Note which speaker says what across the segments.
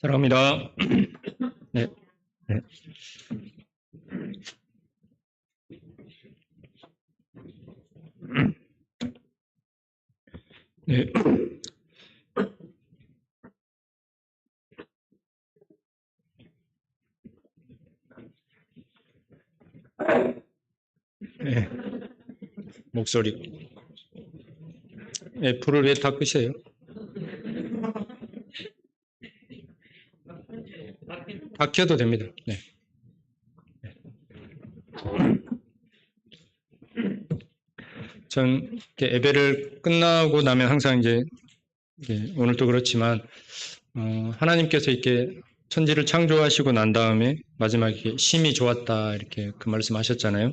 Speaker 1: 사랑합니다. 네. 네. 네. 네. 목소리. 네, 불을 왜 다 끄세요? 다 켜도 됩니다. 네. 전 예배를 끝나고 나면 항상 이제 오늘도 그렇지만 하나님께서 이렇게 천지를 창조하시고 난 다음에 마지막에 심히 좋았다 이렇게 그 말씀하셨잖아요.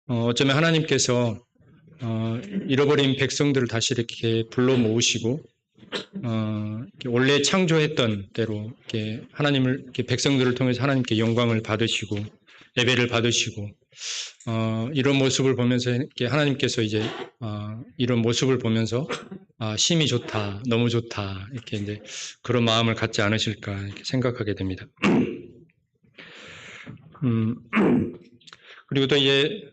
Speaker 1: 어쩌면 하나님께서 잃어버린 백성들을 다시 이렇게 불러 모으시고 원래 창조했던 대로 이렇게 하나님을 이렇게 백성들을 통해서 하나님께 영광을 받으시고 예배를 받으시고 이런 모습을 보면서 이렇게 하나님께서 이제 이런 모습을 보면서 심히 좋다, 너무 좋다 이렇게 이제 그런 마음을 갖지 않으실까 이렇게 생각하게 됩니다. 그리고 또 이제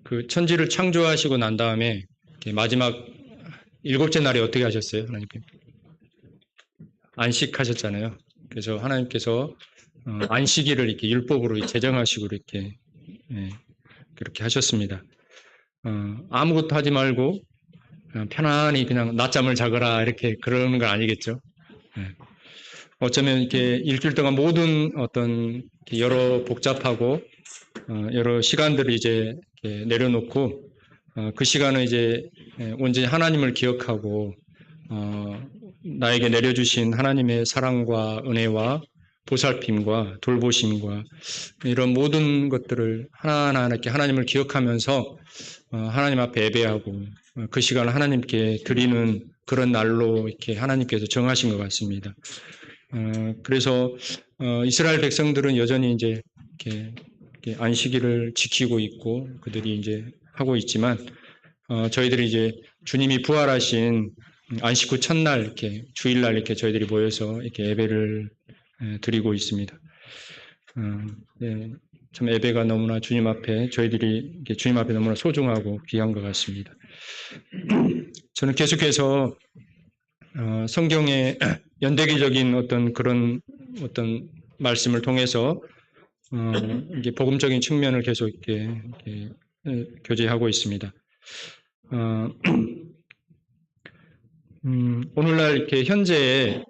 Speaker 1: 그 천지를 창조하시고 난 다음에 마지막 일곱째 날에 어떻게 하셨어요? 하나님께 안식하셨잖아요. 그래서 하나님께서 안식일을 이렇게 율법으로 제정하시고 이렇게 그렇게 하셨습니다. 아무것도 하지 말고 편안히 그냥 낮잠을 자거라 이렇게 그러는 건 아니겠죠. 어쩌면 이렇게 일주일 동안 모든 어떤 여러 복잡하고 여러 시간들을 이제 내려놓고 그 시간은 이제 온전히 하나님을 기억하고 나에게 내려주신 하나님의 사랑과 은혜와 보살핌과 돌보심과 이런 모든 것들을 하나하나 이렇게 하나님을 기억하면서 하나님 앞에 예배하고 그 시간을 하나님께 드리는 그런 날로 이렇게 하나님께서 정하신 것 같습니다. 그래서 이스라엘 백성들은 여전히 이제 이렇게 안식일을 지키고 있고 그들이 이제 하고 있지만 저희들이 이제 주님이 부활하신 안식 후 첫날 이렇게 주일날 이렇게 저희들이 모여서 이렇게 예배를 드리고 있습니다. 참 예배가 너무나 주님 앞에 저희들이 주님 앞에 너무나 소중하고 귀한 것 같습니다. 저는 계속해서 성경의 연대기적인 어떤 그런 어떤 말씀을 통해서 이게 복음적인 측면을 계속 이렇게 교제하고 있습니다. 오늘날 이렇게 현재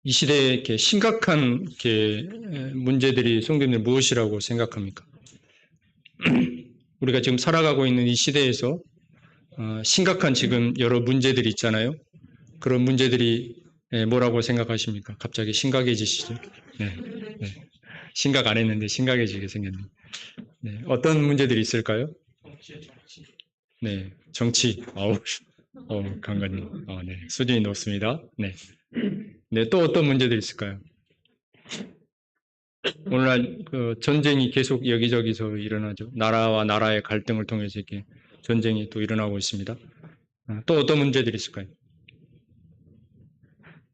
Speaker 1: 이 시대에 이렇게 심각한 이렇게 문제들이 성도님들 무엇이라고 생각합니까? 우리가 지금 살아가고 있는 이 시대에서 심각한 지금 여러 문제들이 있잖아요. 그런 문제들이 뭐라고 생각하십니까? 갑자기 심각해지시죠? 네. 심각 안 했는데 심각해지게 생겼네. 네. 어떤 문제들이 있을까요? 네. 정치. 강관님. 네. 수준이 높습니다. 네. 네. 또 어떤 문제들이 있을까요? 오늘날 그 전쟁이 계속 여기저기서 일어나죠. 나라와 나라의 갈등을 통해서 이렇게 전쟁이 또 일어나고 있습니다. 또 어떤 문제들이 있을까요?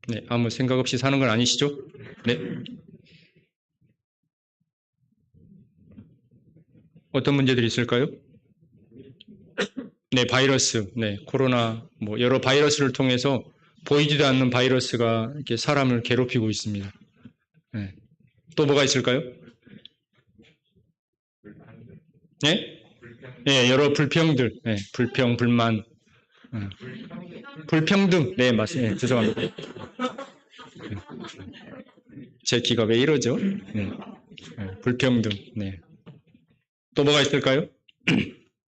Speaker 1: 네, 아무 생각 없이 사는 건 아니시죠? 네. 어떤 문제들이 있을까요? 네, 바이러스, 네, 코로나, 뭐 여러 바이러스를 통해서 보이지도 않는 바이러스가 이렇게 사람을 괴롭히고 있습니다. 네. 또 뭐가 있을까요? 네? 네, 여러 불평들, 네, 불평, 불만, 불평등, 네, 맞습니다. 네, 죄송합니다. 제 귀가 왜 이러죠? 네. 불평등, 네. 또 뭐가 있을까요?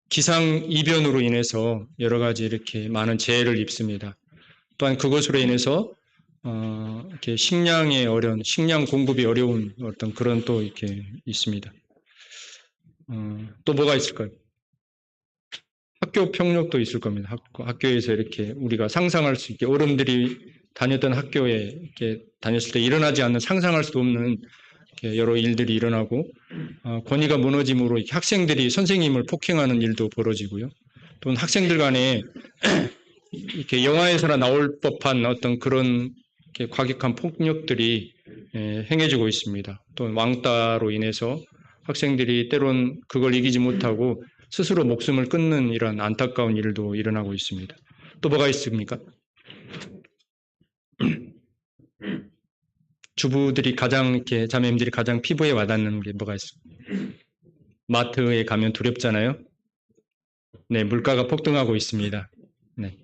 Speaker 1: 기상 이변으로 인해서 여러 가지 이렇게 많은 재해를 입습니다. 또한 그것으로 인해서 이렇게 식량 공급이 어려운 어떤 그런 또 이렇게 있습니다. 또 뭐가 있을까요? 학교 평력도 있을 겁니다. 학교에서 이렇게 우리가 상상할 수 있게 어른들이 다녔던 학교에 이렇게 다녔을 때 일어나지 않는 상상할 수 없는 여러 일들이 일어나고 권위가 무너짐으로 학생들이 선생님을 폭행하는 일도 벌어지고요. 또는 학생들 간에 이렇게 영화에서나 나올 법한 어떤 그런 이렇게 과격한 폭력들이 행해지고 있습니다. 또 왕따로 인해서 학생들이 때론 그걸 이기지 못하고 스스로 목숨을 끊는 이런 안타까운 일도 일어나고 있습니다. 또 뭐가 있습니까? 주부들이 가장 이렇게 자매님들이 가장 피부에 와닿는 게 뭐가 있습니까? 마트에 가면 두렵잖아요. 네, 물가가 폭등하고 있습니다. 네.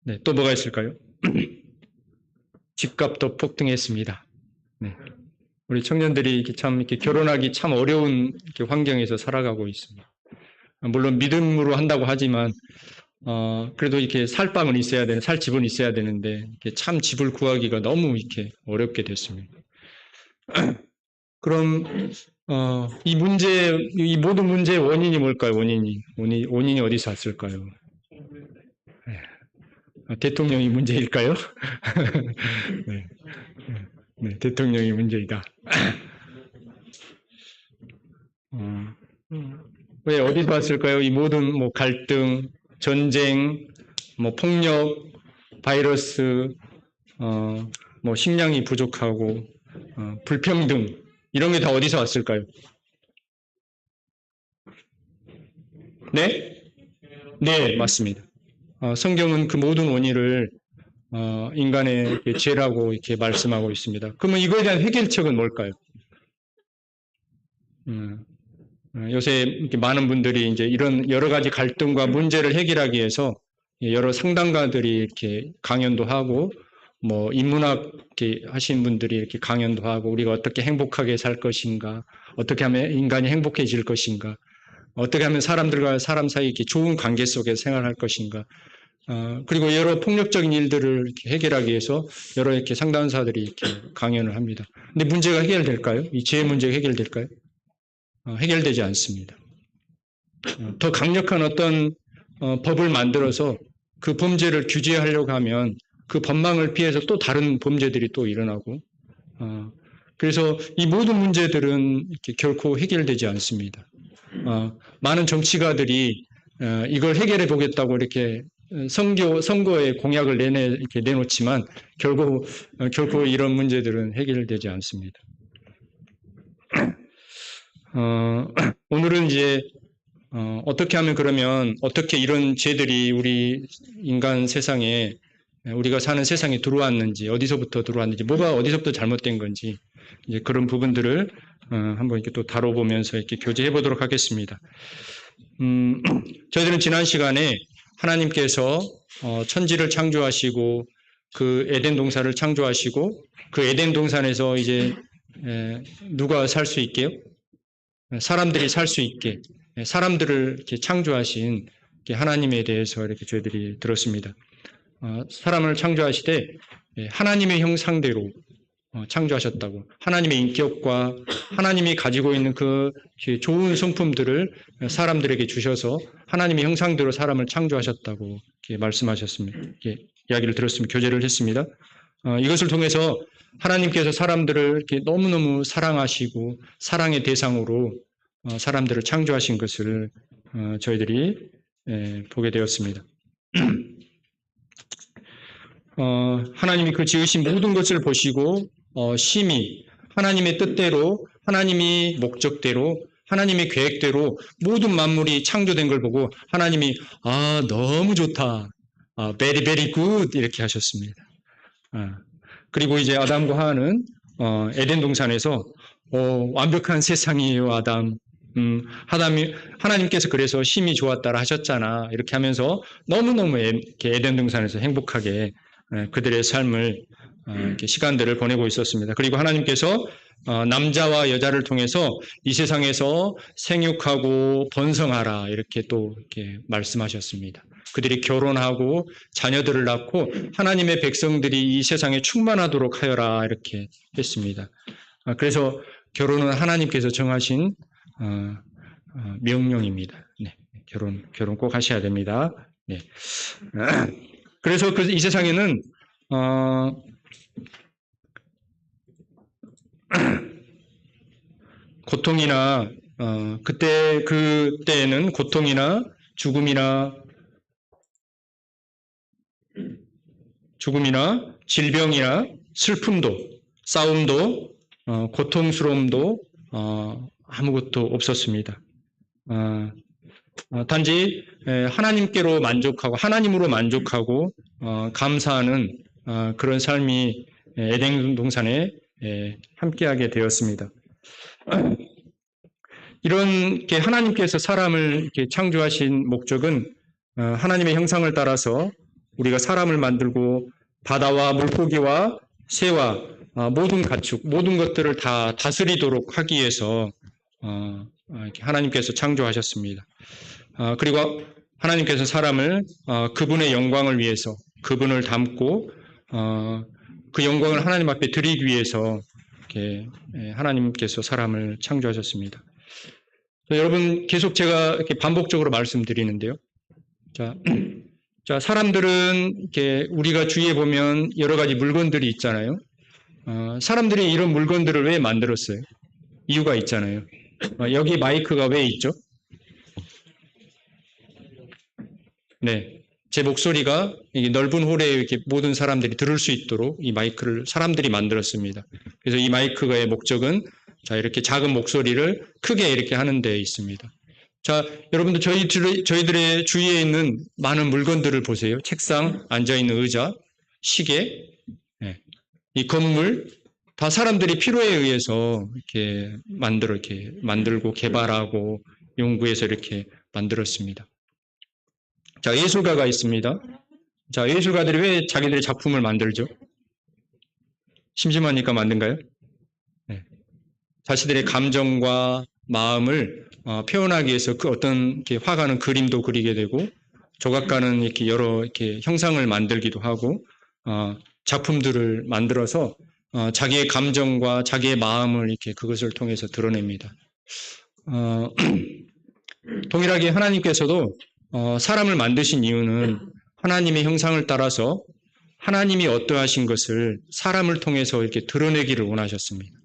Speaker 1: 네, 또 뭐가 있을까요? 집값도 폭등했습니다. 네. 우리 청년들이 이렇게 참 이렇게 결혼하기 참 어려운 이렇게 환경에서 살아가고 있습니다. 물론 믿음으로 한다고 하지만 그래도 이렇게 살 방은 있어야 되는, 살 집은 있어야 되는데 이렇게 참 집을 구하기가 너무 이렇게 어렵게 됐습니다. 그럼 이 모든 문제의 원인이 뭘까요? 원인이 어디서 왔을까요? 대통령이 문제일까요? 네. 네, 대통령이 문제이다. 왜 어디서 왔을까요? 이 모든 뭐 갈등, 전쟁, 뭐 폭력, 바이러스, 뭐 식량이 부족하고 불평등 이런 게 다 어디서 왔을까요? 네? 네, 맞습니다. 성경은 그 모든 원인을 인간의 죄라고 이렇게 말씀하고 있습니다. 그러면 이거에 대한 해결책은 뭘까요? 요새 이렇게 많은 분들이 이제 이런 여러 가지 갈등과 문제를 해결하기 위해서 여러 상담가들이 이렇게 강연도 하고 뭐 인문학 이렇게 하신 분들이 이렇게 강연도 하고 우리가 어떻게 행복하게 살 것인가, 어떻게 하면 인간이 행복해질 것인가, 어떻게 하면 사람들과 사람 사이 이렇게 좋은 관계 속에 생활할 것인가, 그리고 여러 폭력적인 일들을 이렇게 해결하기 위해서 여러 이렇게 상담사들이 이렇게 강연을 합니다. 근데 문제가 해결될까요? 이 죄의 문제가 해결될까요? 해결되지 않습니다. 더 강력한 어떤 법을 만들어서 그 범죄를 규제하려고 하면 그 법망을 피해서 또 다른 범죄들이 또 일어나고 그래서 이 모든 문제들은 이렇게 결코 해결되지 않습니다. 많은 정치가들이 이걸 해결해 보겠다고 이렇게 선거에 공약을 이렇게 내놓지만 결코 이런 문제들은 해결되지 않습니다. 오늘은 이제 어떻게 하면 그러면 어떻게 이런 죄들이 우리 인간 세상에 우리가 사는 세상에 들어왔는지 어디서부터 들어왔는지 뭐가 어디서부터 잘못된 건지 이제 그런 부분들을 한번 이렇게 또 다뤄보면서 이렇게 교제해 보도록 하겠습니다. 저희들은 지난 시간에 하나님께서 천지를 창조하시고 그 에덴 동산을 창조하시고 그 에덴 동산에서 이제 누가 살 수 있게요? 사람들이 살 수 있게 사람들을 이렇게 창조하신 하나님에 대해서 이렇게 저희들이 들었습니다. 사람을 창조하시되 하나님의 형상대로 창조하셨다고 하나님의 인격과 하나님이 가지고 있는 그 좋은 성품들을 사람들에게 주셔서 하나님의 형상대로 사람을 창조하셨다고 이렇게 말씀하셨습니다. 이렇게 이야기를 들었습니다. 교제를 했습니다. 이것을 통해서 하나님께서 사람들을 이렇게 너무너무 사랑하시고 사랑의 대상으로 사람들을 창조하신 것을 저희들이 보게 되었습니다. 하나님이 그 지으신 모든 것을 보시고 심히 하나님의 뜻대로 하나님이 목적대로 하나님의 계획대로 모든 만물이 창조된 걸 보고 하나님이 너무 좋다. very very good 이렇게 하셨습니다. 그리고 이제 아담과 하와는 에덴 동산에서 완벽한 세상이에요, 아담. 하나님께서 그래서 심히 좋았다라 하셨잖아. 이렇게 하면서 너무너무 에덴 동산에서 행복하게 그들의 삶을 이렇게 시간들을 보내고 있었습니다. 그리고 하나님께서 남자와 여자를 통해서 이 세상에서 생육하고 번성하라 이렇게 또 이렇게 말씀하셨습니다. 그들이 결혼하고 자녀들을 낳고 하나님의 백성들이 이 세상에 충만하도록 하여라 이렇게 했습니다. 그래서 결혼은 하나님께서 정하신 명령입니다. 네, 결혼 꼭 하셔야 됩니다. 네. 그래서 이 세상에는 고통이나 그때에는 고통이나 죽음이나 죽음이나 질병이나 슬픔도, 싸움도, 고통스러움도 아무것도 없었습니다. 단지 하나님께로 만족하고 하나님으로 만족하고 감사하는 그런 삶이 에덴 동산에 함께하게 되었습니다. 이렇게 하나님께서 사람을 이렇게 창조하신 목적은 하나님의 형상을 따라서 우리가 사람을 만들고 바다와 물고기와 새와 모든 가축, 모든 것들을 다 다스리도록 하기 위해서 하나님께서 창조하셨습니다. 그리고 하나님께서 사람을 그분의 영광을 위해서 그분을 닮고 그 영광을 하나님 앞에 드리기 위해서 이렇게 하나님께서 사람을 창조하셨습니다. 여러분 계속 제가 이렇게 반복적으로 말씀드리는데요. 자, 사람들은 이렇게 우리가 주위에 보면 여러 가지 물건들이 있잖아요. 사람들이 이런 물건들을 왜 만들었어요? 이유가 있잖아요. 여기 마이크가 왜 있죠? 네. 제 목소리가 넓은 홀에 이렇게 모든 사람들이 들을 수 있도록 이 마이크를 사람들이 만들었습니다. 그래서 이 마이크의 목적은 자, 이렇게 작은 목소리를 크게 이렇게 하는 데 있습니다. 자, 여러분들 저희들의 주위에 있는 많은 물건들을 보세요. 책상, 앉아있는 의자, 시계, 이 건물, 다 사람들이 필요에 의해서 이렇게 만들고 개발하고 연구해서 이렇게 만들었습니다. 자, 예술가가 있습니다. 자, 예술가들이 왜 자기들의 작품을 만들죠? 심심하니까 만든가요? 네. 자신들의 감정과 마음을 표현하기 위해서 그 어떤 화가는 그림도 그리게 되고 조각가는 이렇게 여러 이렇게 형상을 만들기도 하고 작품들을 만들어서 자기의 감정과 자기의 마음을 이렇게 그것을 통해서 드러냅니다. 동일하게 하나님께서도 사람을 만드신 이유는 하나님의 형상을 따라서 하나님이 어떠하신 것을 사람을 통해서 이렇게 드러내기를 원하셨습니다.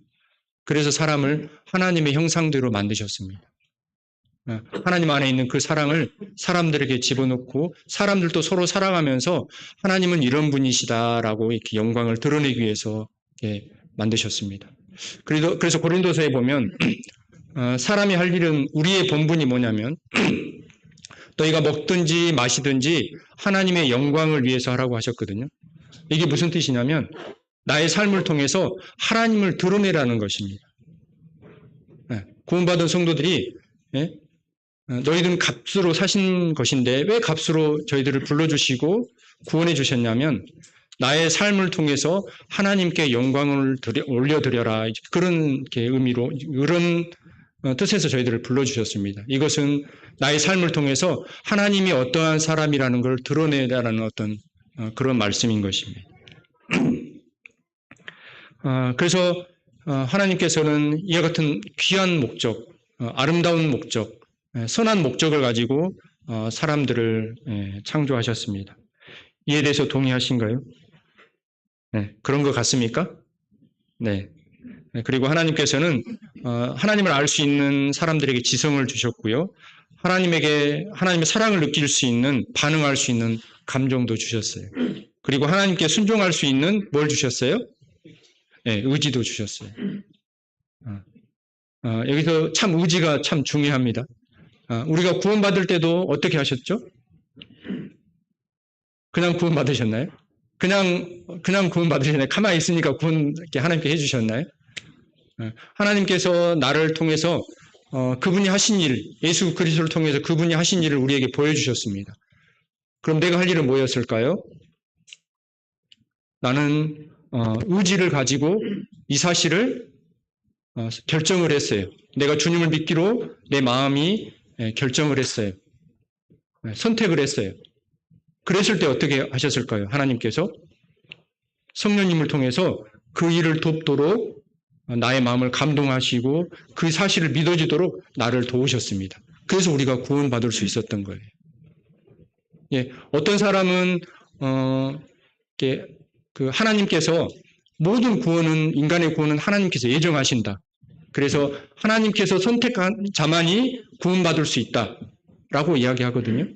Speaker 1: 그래서 사람을 하나님의 형상대로 만드셨습니다. 하나님 안에 있는 그 사랑을 사람들에게 집어넣고 사람들도 서로 사랑하면서 하나님은 이런 분이시다라고 이렇게 영광을 드러내기 위해서 이렇게 만드셨습니다. 그래서 고린도서에 보면 사람이 할 일은 우리의 본분이 뭐냐면 너희가 먹든지 마시든지 하나님의 영광을 위해서 하라고 하셨거든요. 이게 무슨 뜻이냐면 나의 삶을 통해서 하나님을 드러내라는 것입니다. 구원받은 성도들이 너희들은 값으로 사신 것인데 왜 값으로 저희들을 불러주시고 구원해 주셨냐면 나의 삶을 통해서 하나님께 영광을 올려드려라. 그런 의미로 그런 뜻에서 저희들을 불러주셨습니다. 이것은 나의 삶을 통해서 하나님이 어떠한 사람이라는 걸 드러내라는 어떤 그런 말씀인 것입니다. 그래서 하나님께서는 이와 같은 귀한 목적, 아름다운 목적, 선한 목적을 가지고 사람들을 창조하셨습니다. 이에 대해서 동의하신가요? 네, 그런 것 같습니까? 네. 그리고 하나님께서는 하나님을 알 수 있는 사람들에게 지성을 주셨고요. 하나님의 사랑을 느낄 수 있는, 반응할 수 있는 감정도 주셨어요. 그리고 하나님께 순종할 수 있는 뭘 주셨어요? 네, 의지도 주셨어요. 여기서 참 의지가 참 중요합니다. 우리가 구원받을 때도 어떻게 하셨죠? 그냥 구원받으셨나요? 그냥 구원받으셨나요? 가만히 있으니까 구원 하나님께 해주셨나요? 하나님께서 나를 통해서 그분이 하신 일, 예수 그리스도를 통해서 그분이 하신 일을 우리에게 보여주셨습니다. 그럼 내가 할 일은 뭐였을까요? 나는 의지를 가지고 이 사실을 결정을 했어요. 내가 주님을 믿기로 내 마음이 결정을 했어요. 선택을 했어요. 그랬을 때 어떻게 하셨을까요? 하나님께서 성령님을 통해서 그 일을 돕도록 나의 마음을 감동하시고 그 사실을 믿어지도록 나를 도우셨습니다. 그래서 우리가 구원받을 수 있었던 거예요. 예, 어떤 사람은 하나님께서 모든 구원은 인간의 구원은 하나님께서 예정하신다. 그래서 하나님께서 선택한 자만이 구원받을 수 있다라고 이야기하거든요.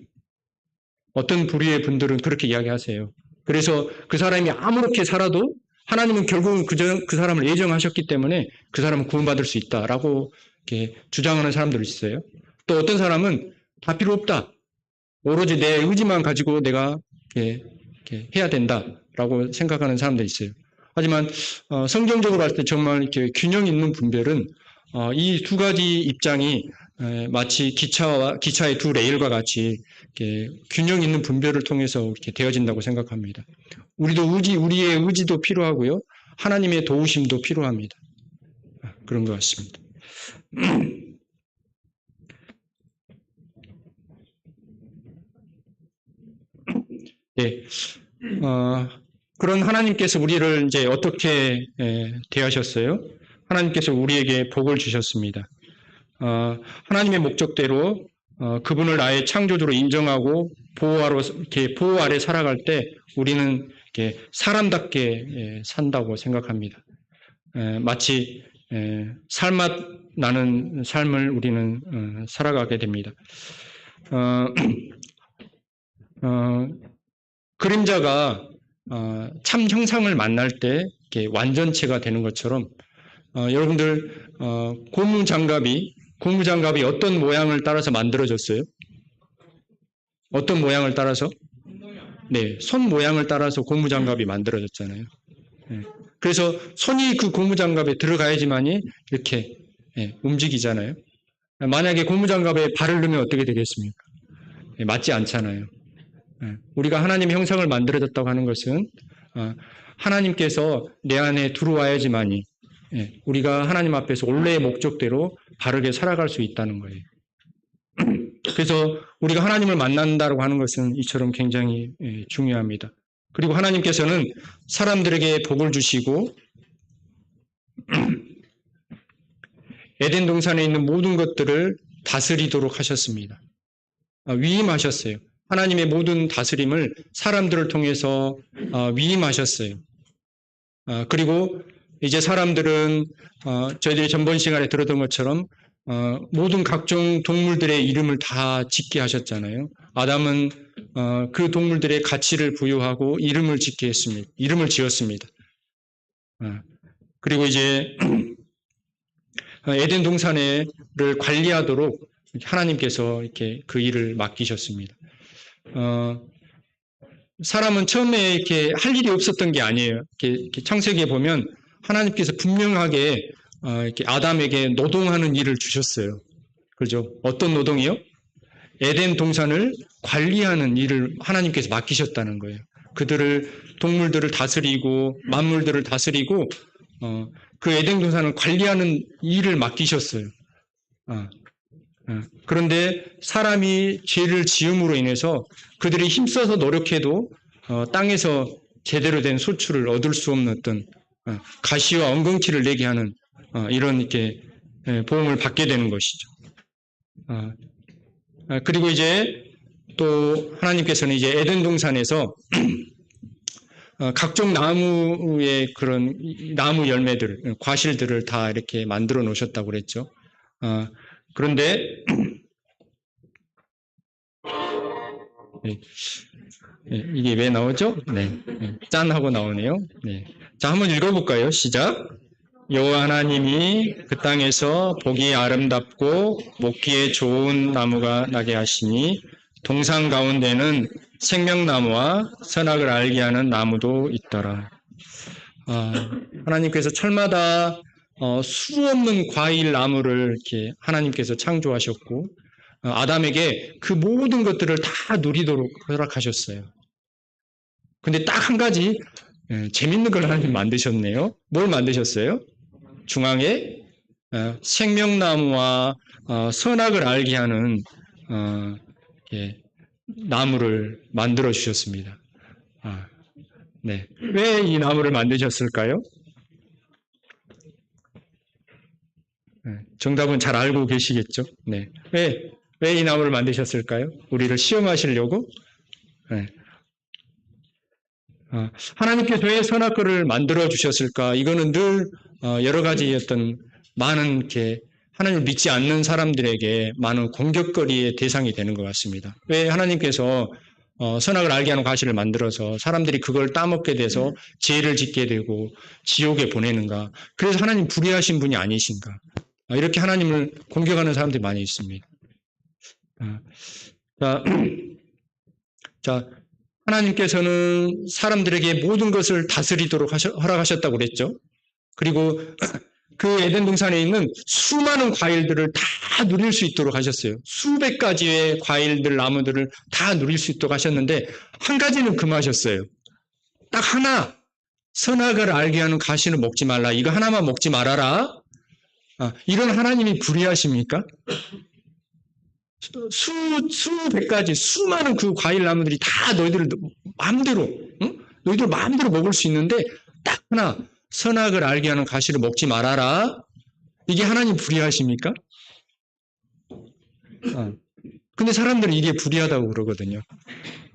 Speaker 1: 어떤 부류의 분들은 그렇게 이야기하세요. 그래서 그 사람이 아무렇게 살아도 하나님은 결국은 그 사람을 예정하셨기 때문에 그 사람은 구원받을 수 있다라고 이렇게 주장하는 사람들이 있어요. 또 어떤 사람은 다 필요 없다. 오로지 내 의지만 가지고 내가 이렇게 해야 된다라고 생각하는 사람들이 있어요. 하지만 성경적으로 할 때 정말 이렇게 균형 있는 분별은 이 두 가지 입장이 마치 기차의 두 레일과 같이 이렇게 균형 있는 분별을 통해서 이렇게 되어진다고 생각합니다. 우리의 의지도 필요하고요. 하나님의 도우심도 필요합니다. 그런 것 같습니다. 네. 그런 하나님께서 우리를 이제 어떻게 대하셨어요? 하나님께서 우리에게 복을 주셨습니다. 하나님의 목적대로 그분을 나의 창조주로 인정하고 보호 아래 살아갈 때 우리는 이렇게 사람답게 산다고 생각합니다. 마치 살맛 나는 삶을 우리는 살아가게 됩니다. 그림자가 참 형상을 만날 때 이렇게 완전체가 되는 것처럼 여러분들 고무장갑이 어떤 모양을 따라서 만들어졌어요? 어떤 모양을 따라서? 네, 손 모양을 따라서 고무장갑이 만들어졌잖아요. 네. 그래서 손이 그 고무장갑에 들어가야지만이 이렇게 움직이잖아요. 만약에 고무장갑에 발을 넣으면 어떻게 되겠습니까? 맞지 않잖아요. 우리가 하나님의 형상을 만들어졌다고 하는 것은 하나님께서 내 안에 들어와야지만이 우리가 하나님 앞에서 원래의 목적대로 바르게 살아갈 수 있다는 거예요. 그래서 우리가 하나님을 만난다고 하는 것은 이처럼 굉장히 중요합니다. 그리고 하나님께서는 사람들에게 복을 주시고 에덴 동산에 있는 모든 것들을 다스리도록 하셨습니다. 위임하셨어요. 하나님의 모든 다스림을 사람들을 통해서 위임하셨어요. 그리고 이제 사람들은 저희들이 전번 시간에 들었던 것처럼 모든 각종 동물들의 이름을 다 짓게 하셨잖아요. 아담은 그 동물들의 가치를 부여하고 이름을 지었습니다. 그리고 이제 에덴 동산을 관리하도록 하나님께서 이렇게 그 일을 맡기셨습니다. 사람은 처음에 이렇게 할 일이 없었던 게 아니에요. 이렇게 창세기에 보면 하나님께서 분명하게 이렇게 아담에게 노동하는 일을 주셨어요. 그죠? 어떤 노동이요? 에덴 동산을 관리하는 일을 하나님께서 맡기셨다는 거예요. 동물들을 다스리고 만물들을 다스리고 그 에덴 동산을 관리하는 일을 맡기셨어요. 그런데 사람이 죄를 지음으로 인해서 그들이 힘써서 노력해도 땅에서 제대로 된 소출을 얻을 수 없는 어떤 가시와 엉겅퀴를 내게 하는 이런 이렇게 보응을 받게 되는 것이죠. 그리고 이제 또 하나님께서는 이제 에덴 동산에서 각종 나무의 그런 나무 열매들, 과실들을 다 이렇게 만들어 놓으셨다고 그랬죠. 그런데 이게 왜 나오죠? 네, 짠 하고 나오네요. 네. 자, 한번 읽어볼까요? 시작. 여호와 하나님이 그 땅에서 보기 아름답고 먹기에 좋은 나무가 나게 하시니 동산 가운데는 생명나무와 선악을 알게 하는 나무도 있더라. 하나님께서 철마다 수 없는 과일 나무를 이렇게 하나님께서 창조하셨고 아담에게 그 모든 것들을 다 누리도록 허락하셨어요. 근데 딱 한 가지 재밌는 걸 하나님 만드셨네요. 뭘 만드셨어요? 중앙에 생명나무와 선악을 알게 하는 나무를 만들어 주셨습니다. 네. 왜 이 나무를 만드셨을까요? 정답은 잘 알고 계시겠죠? 네. 왜 이 나무를 만드셨을까요? 우리를 시험하시려고? 네. 하나님께서 왜 선악과를 만들어 주셨을까? 이거는 늘 여러 가지 어떤 많은 이렇게 하나님을 믿지 않는 사람들에게 많은 공격거리의 대상이 되는 것 같습니다. 왜 하나님께서 선악을 알게 하는 과실을 만들어서 사람들이 그걸 따먹게 돼서 죄를 짓게 되고 지옥에 보내는가? 그래서 하나님 불의하신 분이 아니신가? 이렇게 하나님을 공격하는 사람들이 많이 있습니다. 자, 하나님께서는 사람들에게 모든 것을 다스리도록 허락하셨다고 그랬죠. 그리고 그 에덴 동산에 있는 수많은 과일들을 다 누릴 수 있도록 하셨어요. 수백 가지의 과일들, 나무들을 다 누릴 수 있도록 하셨는데 한 가지는 금하셨어요. 딱 하나, 선악을 알게 하는 가시는 먹지 말라. 이거 하나만 먹지 말아라. 이런 하나님이 불의하십니까? 수백 가지, 수많은 그 과일 나무들이 다 너희들 마음대로, 응? 너희들 마음대로 먹을 수 있는데 딱 하나, 선악을 알게 하는 가시를 먹지 말아라. 이게 하나님 불의하십니까? 근데 사람들은 이게 불의하다고 그러거든요.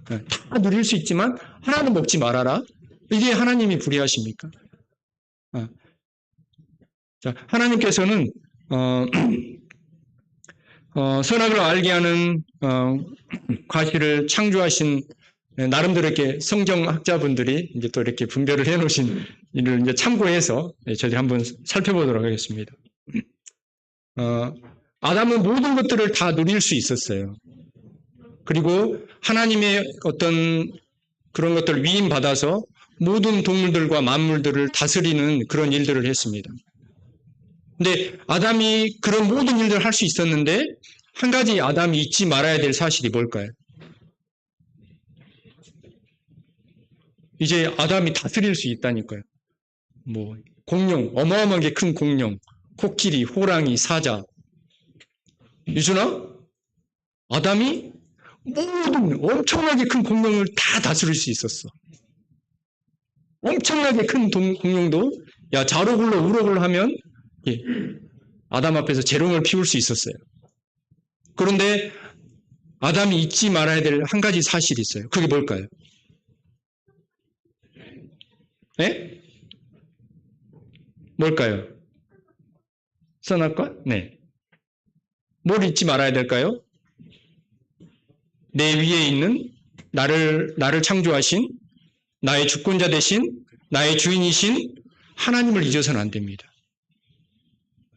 Speaker 1: 다 누릴 수 있지만 하나는 먹지 말아라. 이게 하나님이 불의하십니까? 자, 하나님께서는 선악을 알게 하는 과실을 창조하신 나름대로 이렇게 성경학자분들이 이제 또 이렇게 분별을 해놓으신 일을 이제 참고해서 저희들이 한번 살펴보도록 하겠습니다. 아담은 모든 것들을 다 누릴 수 있었어요. 그리고 하나님의 어떤 그런 것들을 위임받아서 모든 동물들과 만물들을 다스리는 그런 일들을 했습니다. 근데 아담이 그런 모든 일들을 할 수 있었는데 한 가지 아담이 잊지 말아야 될 사실이 뭘까요? 이제 아담이 다스릴 수 있다니까요. 뭐 공룡, 어마어마하게 큰 공룡, 코끼리, 호랑이, 사자. 유준아, 아담이 모든 엄청나게 큰 공룡을 다 다스릴 수 있었어. 엄청나게 큰 공룡도 야 자로굴러 우럭을 하면 아담 앞에서 재롱을 피울 수 있었어요. 그런데 아담이 잊지 말아야 될 한 가지 사실이 있어요. 그게 뭘까요? 네? 뭘까요? 선악과? 네. 뭘 잊지 말아야 될까요? 내 위에 있는 나를 창조하신 나의 주권자 되신 나의 주인이신 하나님을 잊어서는 안 됩니다.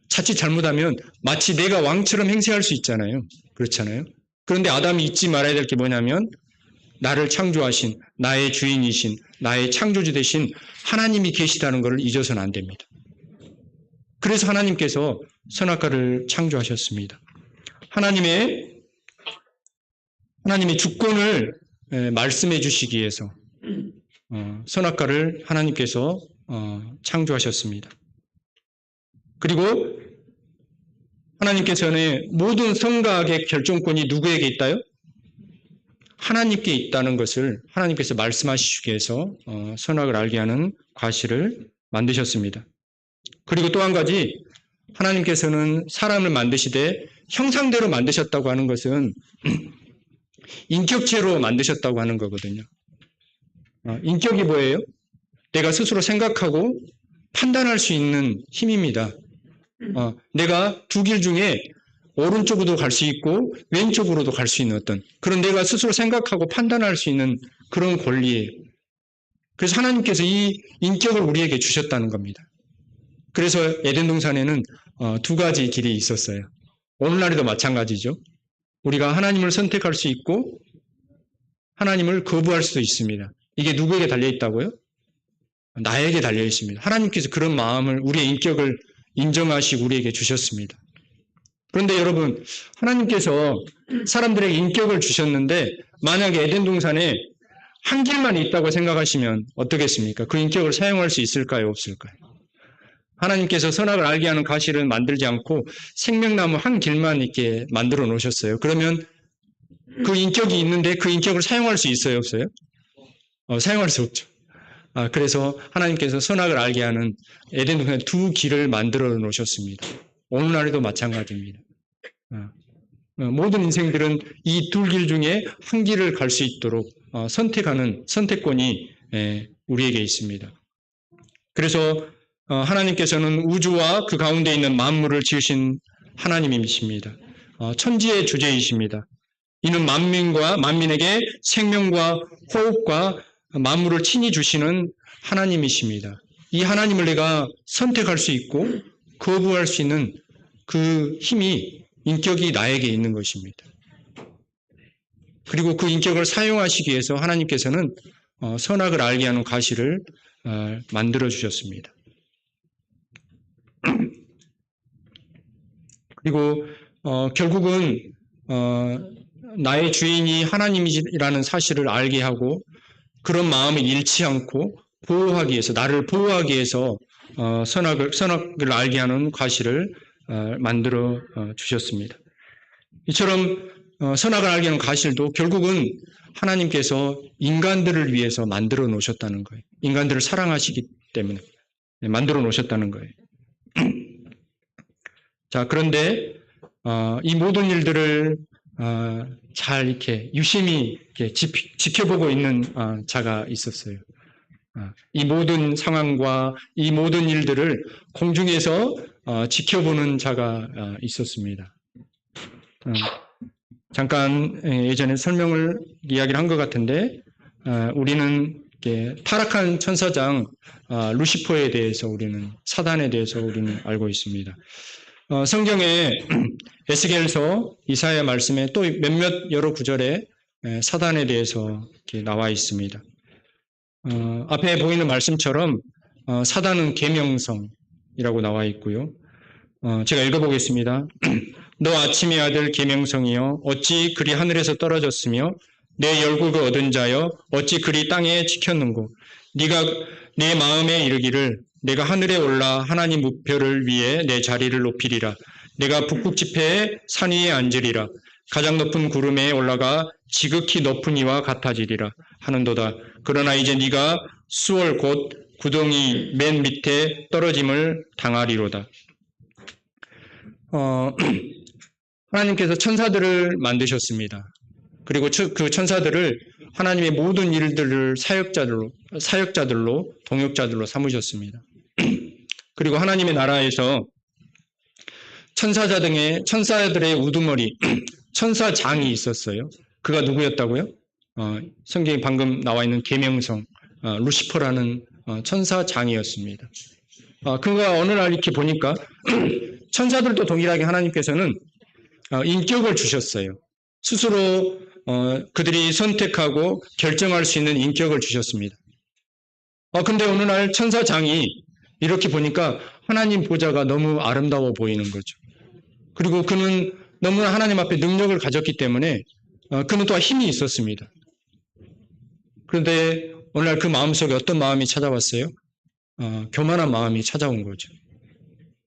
Speaker 1: 자칫 잘못하면 마치 내가 왕처럼 행세할 수 있잖아요. 그렇잖아요. 그런데 아담이 잊지 말아야 될 게 뭐냐면 나를 창조하신 나의 주인이신 나의 창조주 되신 하나님이 계시다는 것을 잊어서는 안 됩니다. 그래서 하나님께서 선악과를 창조하셨습니다. 하나님의 주권을 말씀해 주시기 위해서 선악과를 하나님께서 창조하셨습니다. 그리고 하나님께서는 모든 선과 악의 결정권이 누구에게 있다요? 하나님께 있다는 것을 하나님께서 말씀하시기 위해서 선악을 알게 하는 과실을 만드셨습니다. 그리고 또 한 가지 하나님께서는 사람을 만드시되 형상대로 만드셨다고 하는 것은 인격체로 만드셨다고 하는 거거든요. 인격이 뭐예요? 내가 스스로 생각하고 판단할 수 있는 힘입니다. 내가 두 길 중에 오른쪽으로도 갈 수 있고 왼쪽으로도 갈 수 있는 어떤 그런 내가 스스로 생각하고 판단할 수 있는 그런 권리예요. 그래서 하나님께서 이 인격을 우리에게 주셨다는 겁니다. 그래서 에덴 동산에는 두 가지 길이 있었어요. 오늘날에도 마찬가지죠. 우리가 하나님을 선택할 수 있고 하나님을 거부할 수도 있습니다. 이게 누구에게 달려 있다고요? 나에게 달려 있습니다. 하나님께서 그런 마음을 우리의 인격을 인정하시고 우리에게 주셨습니다. 그런데 여러분, 하나님께서 사람들에게 인격을 주셨는데 만약에 에덴 동산에 한 길만 있다고 생각하시면 어떻겠습니까? 그 인격을 사용할 수 있을까요? 없을까요? 하나님께서 선악을 알게 하는 가시를 만들지 않고 생명나무 한 길만 이렇게 만들어 놓으셨어요. 그러면 그 인격이 있는데 그 인격을 사용할 수 있어요? 없어요? 사용할 수 없죠. 그래서 하나님께서 선악을 알게 하는 에덴 동산에 두 길을 만들어 놓으셨습니다. 오늘날에도 마찬가지입니다. 모든 인생들은 이 두 길 중에 한 길을 갈 수 있도록 선택하는 선택권이 우리에게 있습니다. 그래서 하나님께서는 우주와 그 가운데 있는 만물을 지으신 하나님이십니다. 천지의 주제이십니다. 이는 만민에게 생명과 호흡과 만물을 친히 주시는 하나님이십니다. 이 하나님을 내가 선택할 수 있고 거부할 수 있는 그 힘이, 인격이 나에게 있는 것입니다. 그리고 그 인격을 사용하시기 위해서 하나님께서는 선악을 알게 하는 과실을 만들어 주셨습니다. 그리고 결국은 나의 주인이 하나님이라는 사실을 알게 하고 그런 마음을 잃지 않고 보호하기 위해서, 나를 보호하기 위해서 선악을 알게 하는 과실을 만들어 주셨습니다. 이처럼 선악을 알게 하는 과실도 결국은 하나님께서 인간들을 위해서 만들어 놓으셨다는 거예요. 인간들을 사랑하시기 때문에 만들어 놓으셨다는 거예요. 자, 그런데 이 모든 일들을 잘 이렇게 유심히 이렇게 지켜보고 있는 자가 있었어요. 이 모든 상황과 이 모든 일들을 공중에서 지켜보는 자가 있었습니다. 잠깐 예전에 이야기를 한 것 같은데 우리는 타락한 천사장 루시퍼에 대해서 사단에 대해서 우리는 알고 있습니다. 성경에 에스겔서, 이사야 말씀에 또 몇몇 여러 구절에 사단에 대해서 이렇게 나와 있습니다. 앞에 보이는 말씀처럼 사단은 계명성이라고 나와 있고요. 제가 읽어보겠습니다. 너 아침의 아들 계명성이여 어찌 그리 하늘에서 떨어졌으며 내 열국을 얻은 자여 어찌 그리 땅에 지켰는고 네가 내 마음에 이르기를 내가 하늘에 올라 하나님 무표를 위해 내 자리를 높이리라. 내가 북극 지폐의 산 위에 앉으리라. 가장 높은 구름에 올라가 지극히 높은 이와 같아지리라 하는도다. 그러나 이제 네가 수월 곧 구덩이 맨 밑에 떨어짐을 당하리로다. 하나님께서 천사들을 만드셨습니다. 그리고 그 천사들을 하나님의 모든 일들을 사역자들로 동역자들로 삼으셨습니다. 그리고 하나님의 나라에서 천사들의 우두머리, 천사장이 있었어요. 그가 누구였다고요? 성경에 방금 나와 있는 계명성, 루시퍼라는 천사장이었습니다. 그가 어느 날 이렇게 보니까 천사들도 동일하게 하나님께서는 인격을 주셨어요. 스스로 그들이 선택하고 결정할 수 있는 인격을 주셨습니다. 근데 어느 날 천사장이 이렇게 보니까 하나님 보좌가 너무 아름다워 보이는 거죠. 그리고 그는 너무나 하나님 앞에 능력을 가졌기 때문에 그는 또한 힘이 있었습니다. 그런데 어느 날 그 마음속에 어떤 마음이 찾아왔어요? 교만한 마음이 찾아온 거죠.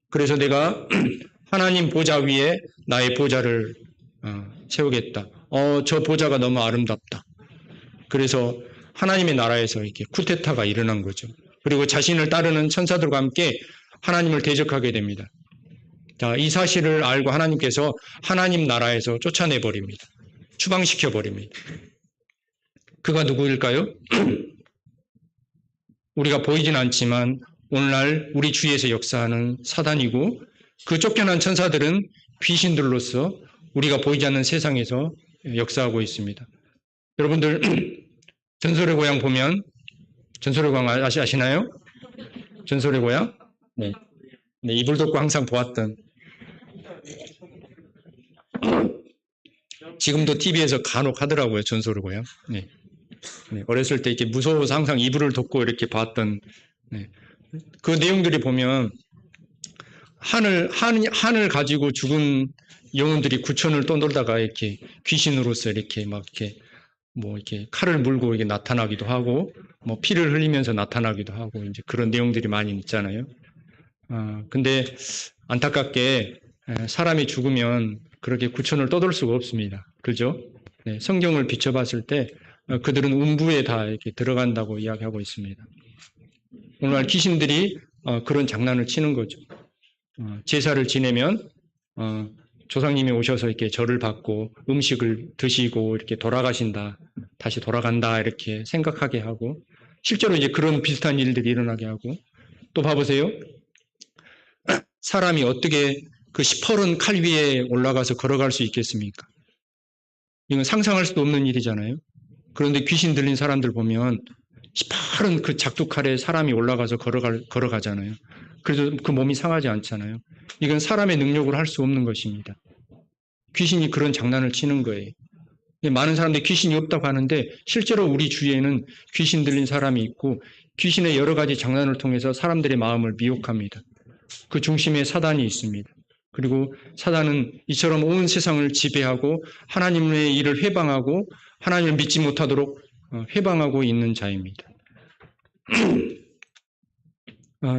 Speaker 1: 그래서 내가 하나님 보좌 위에 나의 보좌를 세우겠다. 저 보좌가 너무 아름답다. 그래서 하나님의 나라에서 이렇게 쿠데타가 일어난 거죠. 그리고 자신을 따르는 천사들과 함께 하나님을 대적하게 됩니다. 자, 이 사실을 알고 하나님께서 하나님 나라에서 쫓아내버립니다. 추방시켜버립니다. 그가 누구일까요? 우리가 보이진 않지만 오늘날 우리 주위에서 역사하는 사단이고 그 쫓겨난 천사들은 귀신들로서 우리가 보이지 않는 세상에서 역사하고 있습니다. 여러분들 전설의 고향 보면 전설의 고향 아시나요? 전설의 고향? 네. 이불 덮고 항상 보았던 지금도 TV에서 간혹 하더라고요. 전설의 고향. 네. 어렸을 때 이렇게 무서워서 항상 이불을 덮고 이렇게 봤던 그 내용들이 보면 한을 가지고 죽은 영혼들이 구천을 떠돌다가 이렇게 귀신으로서 이렇게 막 이렇게 칼을 물고 이게 나타나기도 하고 피를 흘리면서 나타나기도 하고 이제 그런 내용들이 많이 있잖아요. 근데 안타깝게 사람이 죽으면 그렇게 구천을 떠돌 수가 없습니다. 그죠? 네, 성경을 비춰봤을 때 그들은 음부에 다 이렇게 들어간다고 이야기하고 있습니다. 오늘날 귀신들이 그런 장난을 치는 거죠. 제사를 지내면 조상님이 오셔서 이렇게 절을 받고 음식을 드시고 이렇게 돌아가신다, 다시 돌아간다 이렇게 생각하게 하고 실제로 이제 그런 비슷한 일들이 일어나게 하고 또 봐보세요. 사람이 어떻게 그 시퍼런 칼 위에 올라가서 걸어갈 수 있겠습니까? 이건 상상할 수도 없는 일이잖아요. 그런데 귀신 들린 사람들 보면 시퍼런 그 작두칼에 사람이 올라가서 걸어가잖아요. 그래도 그 몸이 상하지 않잖아요. 이건 사람의 능력으로 할 수 없는 것입니다. 귀신이 그런 장난을 치는 거예요. 많은 사람들이 귀신이 없다고 하는데 실제로 우리 주위에는 귀신 들린 사람이 있고 귀신의 여러 가지 장난을 통해서 사람들의 마음을 미혹합니다. 그 중심에 사단이 있습니다. 그리고 사단은 이처럼 온 세상을 지배하고 하나님의 일을 회방하고 하나님을 믿지 못하도록 회방하고 있는 자입니다.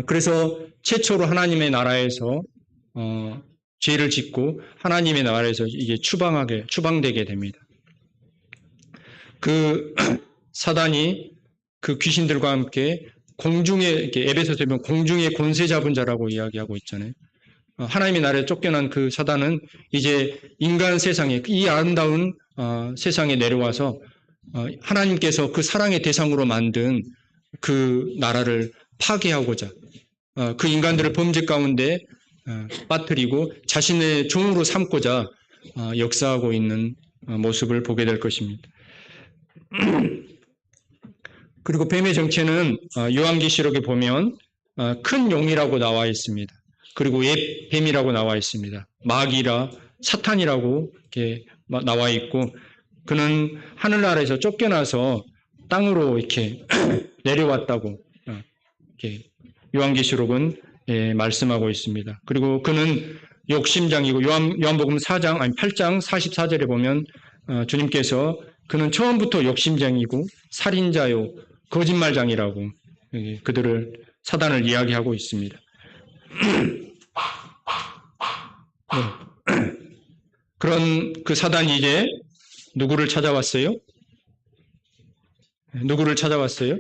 Speaker 1: 그래서 최초로 하나님의 나라에서 죄를 짓고 하나님의 나라에서 이게 추방되게 됩니다. 그 사단이 그 귀신들과 함께 공중에 이렇게 에베소서에 보면 공중의 권세 잡은 자라고 이야기하고 있잖아요. 하나님의 나라에 쫓겨난 그 사단은 이제 인간 세상에 이 아름다운 세상에 내려와서 하나님께서 그 사랑의 대상으로 만든 그 나라를 파괴하고자 그 인간들을 범죄 가운데 빠뜨리고 자신의 종으로 삼고자 역사하고 있는 모습을 보게 될 것입니다. 그리고 뱀의 정체는 요한계시록에 보면 큰 용이라고 나와 있습니다. 그리고 옛 뱀이라고 나와 있습니다. 마귀라 사탄이라고 이렇게 나와 있고 그는 하늘나라에서 쫓겨나서 땅으로 이렇게 내려왔다고 이렇게 요한계시록은 말씀하고 있습니다. 그리고 그는 욕심장이고 요한복음 8장 44절에 보면 주님께서 그는 처음부터 욕심장이고 살인자요 거짓말장이라고 그들을 사단을 이야기하고 있습니다. 그런 그 사단이 이제 누구를 찾아왔어요? 누구를 찾아왔어요?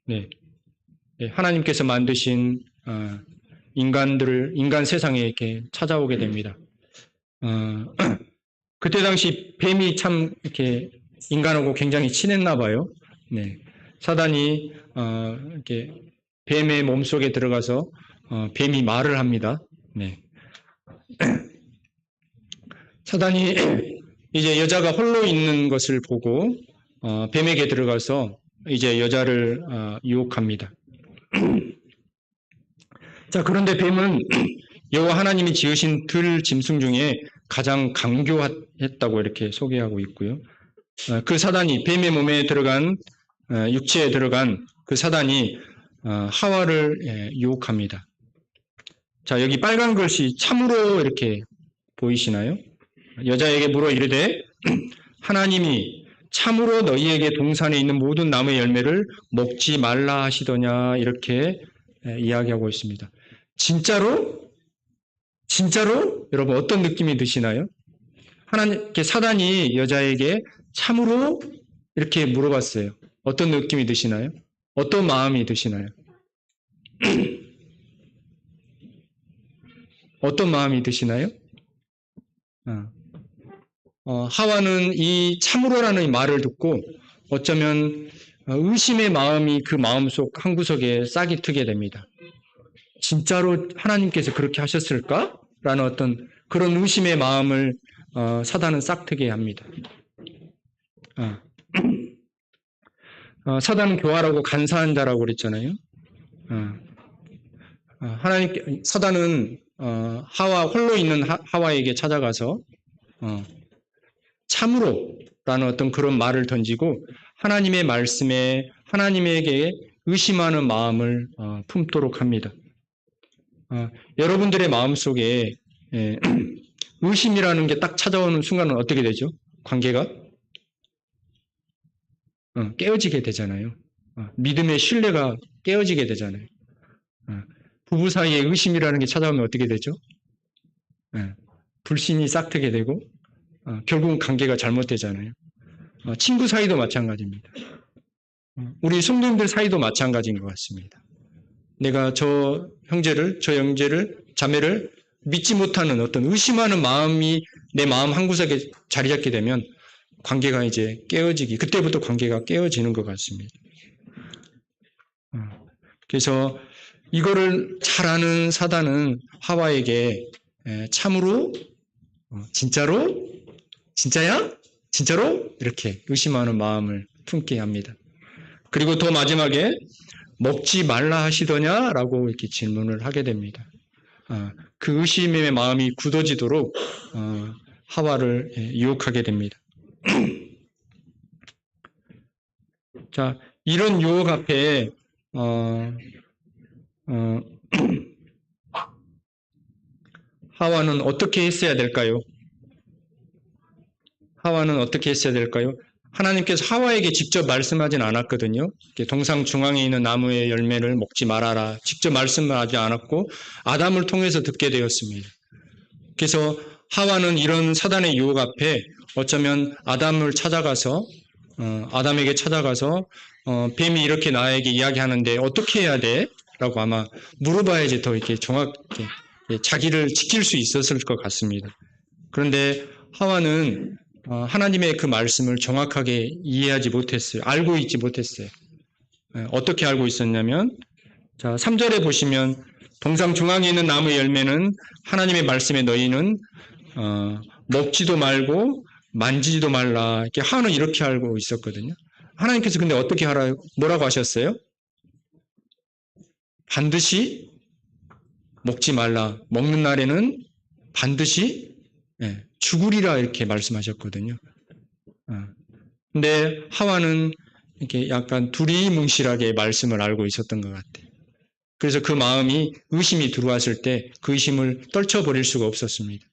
Speaker 1: 네. 하나님께서 만드신 인간 세상에 이렇게 찾아오게 됩니다. 그때 당시 뱀이 참 이렇게 인간하고 굉장히 친했나 봐요. 네. 사단이 이렇게 뱀의 몸속에 들어가서 뱀이 말을 합니다. 네. 사단이 이제 여자가 홀로 있는 것을 보고 뱀에게 들어가서 이제 여자를 유혹합니다. 자, 그런데 뱀은 여호와 하나님이 지으신 들 짐승 중에 가장 강교했다고 이렇게 소개하고 있고요. 그 사단이 뱀의 몸에 들어간 육체에 들어간 그 사단이 하와를 유혹합니다. 자, 여기 빨간 글씨 참으로 이렇게 보이시나요? 여자에게 물어 이르되 하나님이 참으로 너희에게 동산에 있는 모든 나무의 열매를 먹지 말라 하시더냐 이렇게 이야기하고 있습니다. 진짜로? 여러분 어떤 느낌이 드시나요? 사단이 여자에게 참으로 이렇게 물어봤어요. 어떤 느낌이 드시나요? 어떤 마음이 드시나요? 어떤 마음이 드시나요? 하와는 이 참으로라는 말을 듣고 어쩌면 의심의 마음이 그 마음속 한구석에 싹이 트게 됩니다. 진짜로 하나님께서 그렇게 하셨을까? 라는 어떤 그런 의심의 마음을 사단은 싹 트게 합니다. 사단은 교활하고 간사한 자라고 그랬잖아요. 사단은 홀로 있는 하와에게 찾아가서 참으로라는 어떤 그런 말을 던지고 하나님의 말씀에 하나님에게 의심하는 마음을 품도록 합니다. 여러분들의 마음속에 의심이라는 게 딱 찾아오는 순간은 어떻게 되죠? 관계가 깨어지게 되잖아요. 믿음의 신뢰가 깨어지게 되잖아요. 부부 사이에 의심이라는 게 찾아오면 어떻게 되죠? 불신이 싹트게 되고 결국은 관계가 잘못되잖아요. 친구 사이도 마찬가지입니다. 우리 성도님들 사이도 마찬가지인 것 같습니다. 내가 저 형제를, 자매를 믿지 못하는 어떤 의심하는 마음이 내 마음 한구석에 자리 잡게 되면 관계가 이제 그때부터 관계가 깨어지는 것 같습니다. 그래서 이거를 잘 아는 사단은 하와에게 참으로, 진짜로? 진짜야? 진짜로? 이렇게 의심하는 마음을 품게 합니다. 그리고 더 마지막에 먹지 말라 하시더냐? 라고 이렇게 질문을 하게 됩니다. 그 의심의 마음이 굳어지도록 하와를 유혹하게 됩니다. 자, 이런 유혹 앞에 하와는 어떻게 했어야 될까요? 하와는 어떻게 했어야 될까요? 하나님께서 하와에게 직접 말씀하진 않았거든요. 동상 중앙에 있는 나무의 열매를 먹지 말아라. 직접 말씀하지 않았고 아담을 통해서 듣게 되었습니다. 그래서 하와는 이런 사단의 유혹 앞에 어쩌면 아담에게 찾아가서 뱀이 이렇게 나에게 이야기하는데 어떻게 해야 돼? 라고 아마 물어봐야지 더 이렇게 정확하게 자기를 지킬 수 있었을 것 같습니다. 그런데 하와는 하나님의 그 말씀을 정확하게 이해하지 못했어요. 알고 있지 못했어요. 어떻게 알고 있었냐면, 자, 3절에 보시면 동상 중앙에 있는 나무의 열매는 하나님의 말씀에 너희는 먹지도 말고 만지지도 말라. 이렇게 하와는 이렇게 알고 있었거든요. 하나님께서 근데 어떻게 하라, 뭐라고 하셨어요? 반드시 먹지 말라. 먹는 날에는 반드시 죽으리라 이렇게 말씀하셨거든요. 근데 하와는 이렇게 약간 두리뭉실하게 말씀을 알고 있었던 것 같아요. 그래서 그 마음이 의심이 들어왔을 때 그 의심을 떨쳐버릴 수가 없었습니다.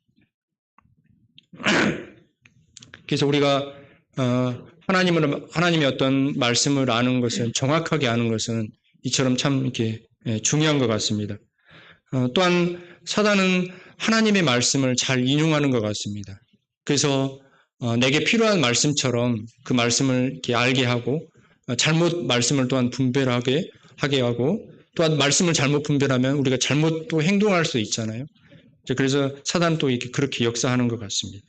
Speaker 1: 그래서 우리가 하나님의 어떤 말씀을 아는 것은, 정확하게 아는 것은 이처럼 참 이렇게 중요한 것 같습니다. 또한 사단은 하나님의 말씀을 잘 인용하는 것 같습니다. 그래서 내게 필요한 말씀처럼 그 말씀을 이렇게 알게 하고 잘못 말씀을 또한 분별하게 하게 하고 또한 말씀을 잘못 분별하면 우리가 잘못 또 행동할 수 있잖아요. 그래서 사단은 또 이렇게 그렇게 역사하는 것 같습니다.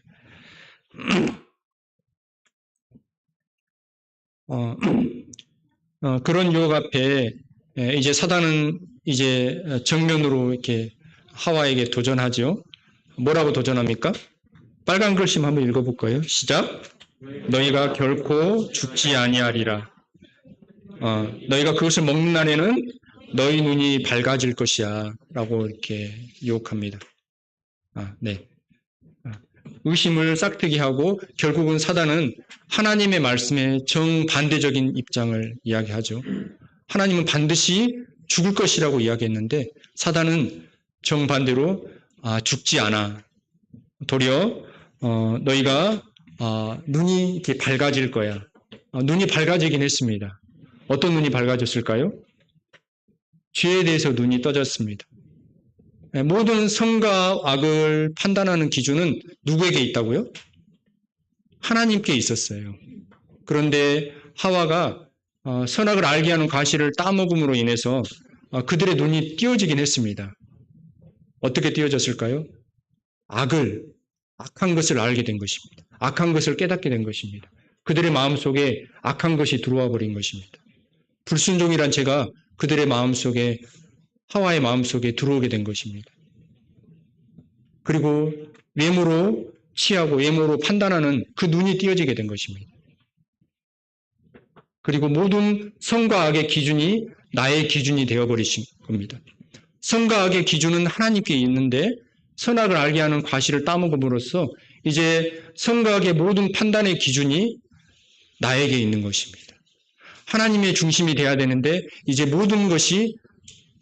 Speaker 1: 그런 유혹 앞에 이제 사단은 이제 정면으로 이렇게 하와에게 도전하죠. 뭐라고 도전합니까? 빨간 글씨 한번 읽어볼까요? 시작. 너희가 결코 죽지 아니하리라. 너희가 그것을 먹는 날에는 너희 눈이 밝아질 것이야. 라고 이렇게 유혹합니다. 네. 의심을 싹트게 하고 결국은 사단은 하나님의 말씀에 정반대적인 입장을 이야기하죠. 하나님은 반드시 죽을 것이라고 이야기했는데 사단은 정반대로 죽지 않아. 도리어 너희가 눈이 이렇게 밝아질 거야. 눈이 밝아지긴 했습니다. 어떤 눈이 밝아졌을까요? 죄에 대해서 눈이 떠졌습니다. 모든 선과 악을 판단하는 기준은 누구에게 있다고요? 하나님께 있었어요. 그런데 하와가 선악을 알게 하는 과실을 따먹음으로 인해서 그들의 눈이 띄어지긴 했습니다. 어떻게 띄어졌을까요? 악한 것을 알게 된 것입니다. 악한 것을 깨닫게 된 것입니다. 그들의 마음속에 악한 것이 들어와 버린 것입니다. 불순종이란 죄가 그들의 마음속에, 하와의 마음속에 들어오게 된 것입니다. 그리고 외모로 취하고 외모로 판단하는 그 눈이 띄어지게 된 것입니다. 그리고 모든 선과 악의 기준이 나의 기준이 되어버리신 겁니다. 선과 악의 기준은 하나님께 있는데 선악을 알게 하는 과실을 따먹음으로써 이제 선과 악의 모든 판단의 기준이 나에게 있는 것입니다. 하나님의 중심이 되어야 되는데 이제 모든 것이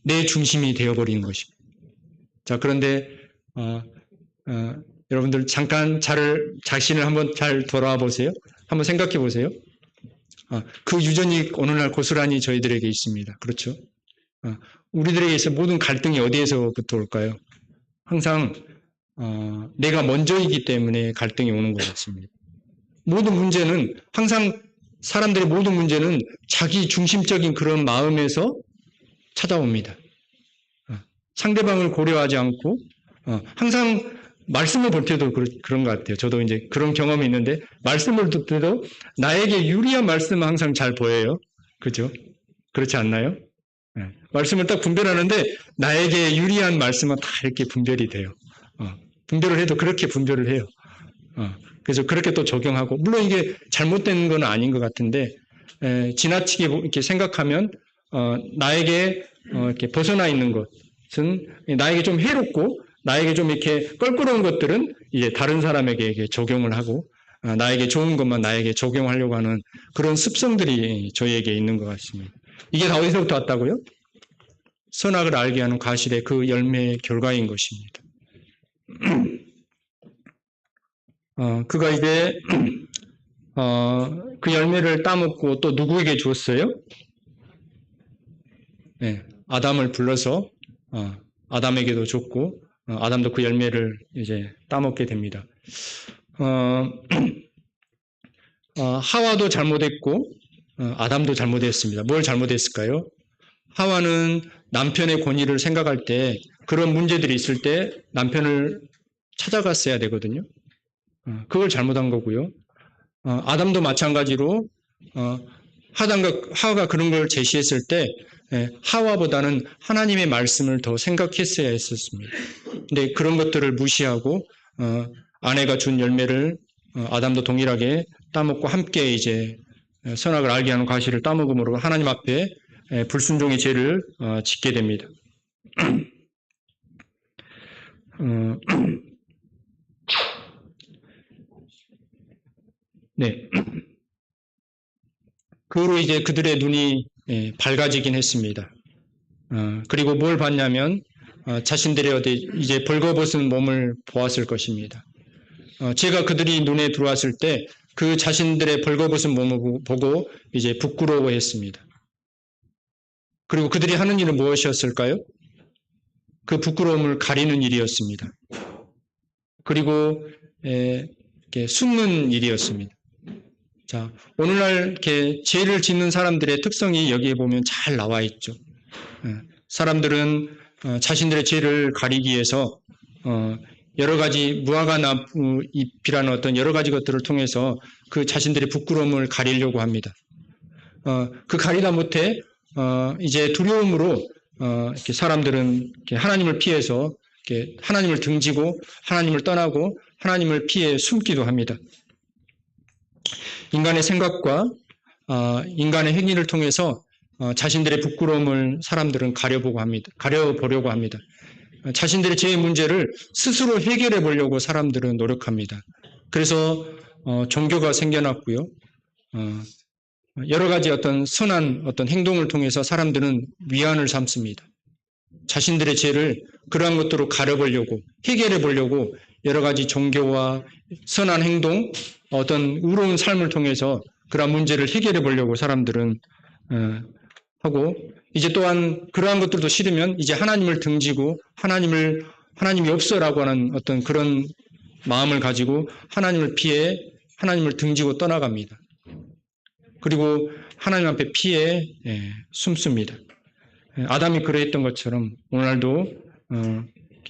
Speaker 1: 내 중심이 되어버리는 것입니다. 자, 그런데 여러분들 잠깐 자신을 한번 잘 돌아와 보세요. 한번 생각해 보세요. 그 유전이 오늘날 고스란히 저희들에게 있습니다. 그렇죠? 우리들에게 있어 모든 갈등이 어디에서부터 올까요? 항상 내가 먼저이기 때문에 갈등이 오는 것 같습니다. 모든 문제는 항상 사람들의 모든 문제는 자기 중심적인 그런 마음에서 찾아옵니다. 상대방을 고려하지 않고 항상 말씀을 볼 때도 그런 것 같아요. 저도 이제 그런 경험이 있는데 말씀을 듣 때도 나에게 유리한 말씀은 항상 잘 보여요. 그죠? 그렇지 않나요? 말씀을 딱 분별하는데 나에게 유리한 말씀은 다 이렇게 분별이 돼요. 분별을 해도 그렇게 분별을 해요. 그래서 그렇게 또 적용하고, 물론 이게 잘못된 건 아닌 것 같은데, 지나치게 이렇게 생각하면, 나에게, 이렇게 벗어나 있는 것은 나에게 좀 해롭고, 나에게 좀 이렇게 껄끄러운 것들은 이제 다른 사람에게 적용을 하고, 나에게 좋은 것만 나에게 적용하려고 하는 그런 습성들이 저희에게 있는 것 같습니다. 이게 다 어디서부터 왔다고요? 선악을 알게 하는 과실의 그 열매의 결과인 것입니다. 그가 이제 그 열매를 따먹고 또 누구에게 주었어요? 네, 아담을 불러서 아담에게도 줬고 아담도 그 열매를 이제 따먹게 됩니다. 하와도 잘못했고 아담도 잘못했습니다. 뭘 잘못했을까요? 하와는 남편의 권위를 생각할 때 그런 문제들이 있을 때 남편을 찾아갔어야 되거든요. 그걸 잘못한 거고요. 아담도 마찬가지로 하와가 그런 걸 제시했을 때 하와보다는 하나님의 말씀을 더 생각했어야 했었습니다. 근데 그런 것들을 무시하고 아내가 준 열매를 아담도 동일하게 따먹고 함께 이제 선악을 알게 하는 과실을 따먹음으로 하나님 앞에 불순종의 죄를 짓게 됩니다. 네. 그 후로 이제 그들의 눈이 밝아지긴 했습니다. 그리고 뭘 봤냐면 자신들의 이제 벌거벗은 몸을 보았을 것입니다. 제가 그들이 눈에 들어왔을 때 그 자신들의 벌거벗은 몸을 보고 이제 부끄러워했습니다. 그리고 그들이 하는 일은 무엇이었을까요? 그 부끄러움을 가리는 일이었습니다. 그리고 이렇게 숨는 일이었습니다. 자, 오늘날 이렇게 죄를 짓는 사람들의 특성이 여기에 보면 잘 나와 있죠. 사람들은 자신들의 죄를 가리기 위해서 여러 가지 무화과 잎이라는 어떤 여러 가지 것들을 통해서 그 자신들의 부끄러움을 가리려고 합니다. 그 가리다 못해 이제 두려움으로 이렇게 사람들은 이렇게 하나님을 피해서 이렇게 하나님을 등지고 하나님을 떠나고 하나님을 피해 숨기도 합니다. 인간의 생각과 인간의 행위를 통해서 자신들의 부끄러움을 사람들은 가려보려고 합니다. 자신들의 죄의 문제를 스스로 해결해 보려고 사람들은 노력합니다. 그래서 종교가 생겨났고요. 여러 가지 어떤 선한 어떤 행동을 통해서 사람들은 위안을 삼습니다. 자신들의 죄를 그러한 것들로 가려보려고 해결해 보려고 여러 가지 종교와 선한 행동, 어떤 의로운 삶을 통해서 그러한 문제를 해결해 보려고 사람들은 하고 이제 또한 그러한 것들도 싫으면 이제 하나님을 등지고 하나님이 없어라고 하는 어떤 그런 마음을 가지고 하나님을 피해 하나님을 등지고 떠나갑니다. 그리고 하나님 앞에 피해 숨습니다. 아담이 그러했던 것처럼 오늘날도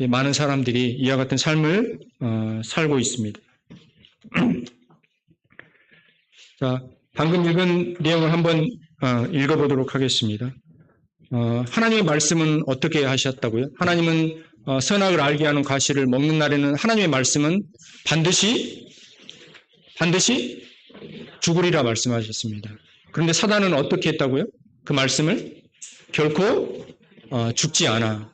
Speaker 1: 많은 사람들이 이와 같은 삶을 살고 있습니다. 자, 방금 읽은 내용을 한번 읽어보도록 하겠습니다. 하나님의 말씀은 어떻게 하셨다고요? 하나님은 선악을 알게 하는 과실을 먹는 날에는 하나님의 말씀은 반드시 죽으리라 말씀하셨습니다. 그런데 사단은 어떻게 했다고요? 그 말씀을 결코 죽지 않아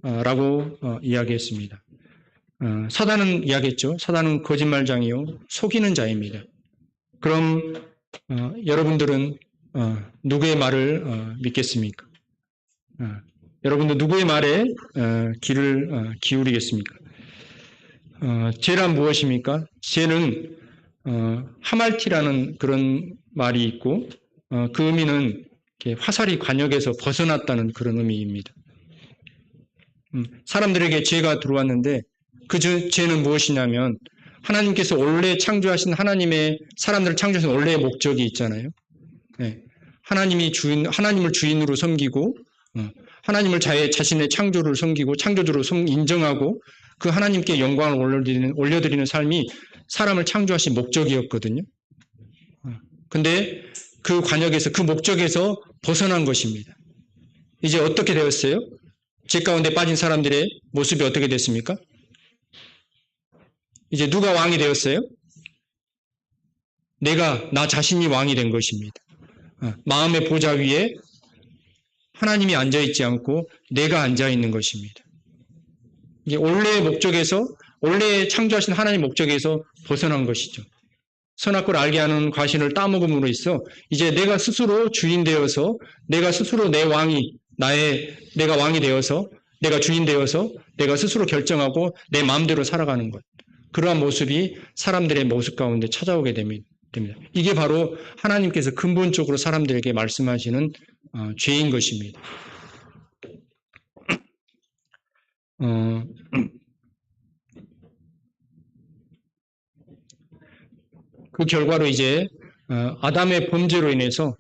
Speaker 1: 라고 이야기했습니다. 사단은 이야기했죠. 사단은 거짓말장이요 속이는 자입니다. 그럼 여러분들은 누구의 말을 믿겠습니까? 여러분들 누구의 말에 귀를 기울이겠습니까? 죄란 무엇입니까? 죄는 하말티라는 그런 말이 있고 그 의미는 화살이 관역에서 벗어났다는 그런 의미입니다. 사람들에게 죄가 들어왔는데 그 죄는 무엇이냐면 하나님께서 원래 창조하신 하나님의 사람들을 창조하신 원래의 목적이 있잖아요. 하나님을 주인으로 섬기고 하나님을 자신의 창조를 섬기고 창조주로 인정하고 그 하나님께 영광을 올려드리는 삶이 사람을 창조하신 목적이었거든요. 근데 그 관역에서 그 목적에서 벗어난 것입니다. 이제 어떻게 되었어요? 죄 가운데 빠진 사람들의 모습이 어떻게 됐습니까? 이제 누가 왕이 되었어요? 나 자신이 왕이 된 것입니다. 마음의 보좌 위에 하나님이 앉아있지 않고 내가 앉아있는 것입니다. 이게 원래의 목적에서, 원래 창조하신 하나님의 목적에서 벗어난 것이죠. 선악과를 알게 하는 과실을 따먹음으로 있어 이제 내가 스스로 주인 되어서, 내가 스스로 내가 왕이 되어서, 내가 주인 되어서 내가 스스로 결정하고 내 마음대로 살아가는 것. 그러한 모습이 사람들의 모습 가운데 찾아오게 됩니다. 이게 바로 하나님께서 근본적으로 사람들에게 말씀하시는 죄인 것입니다. 그 결과로 이제 아담의 범죄로 인해서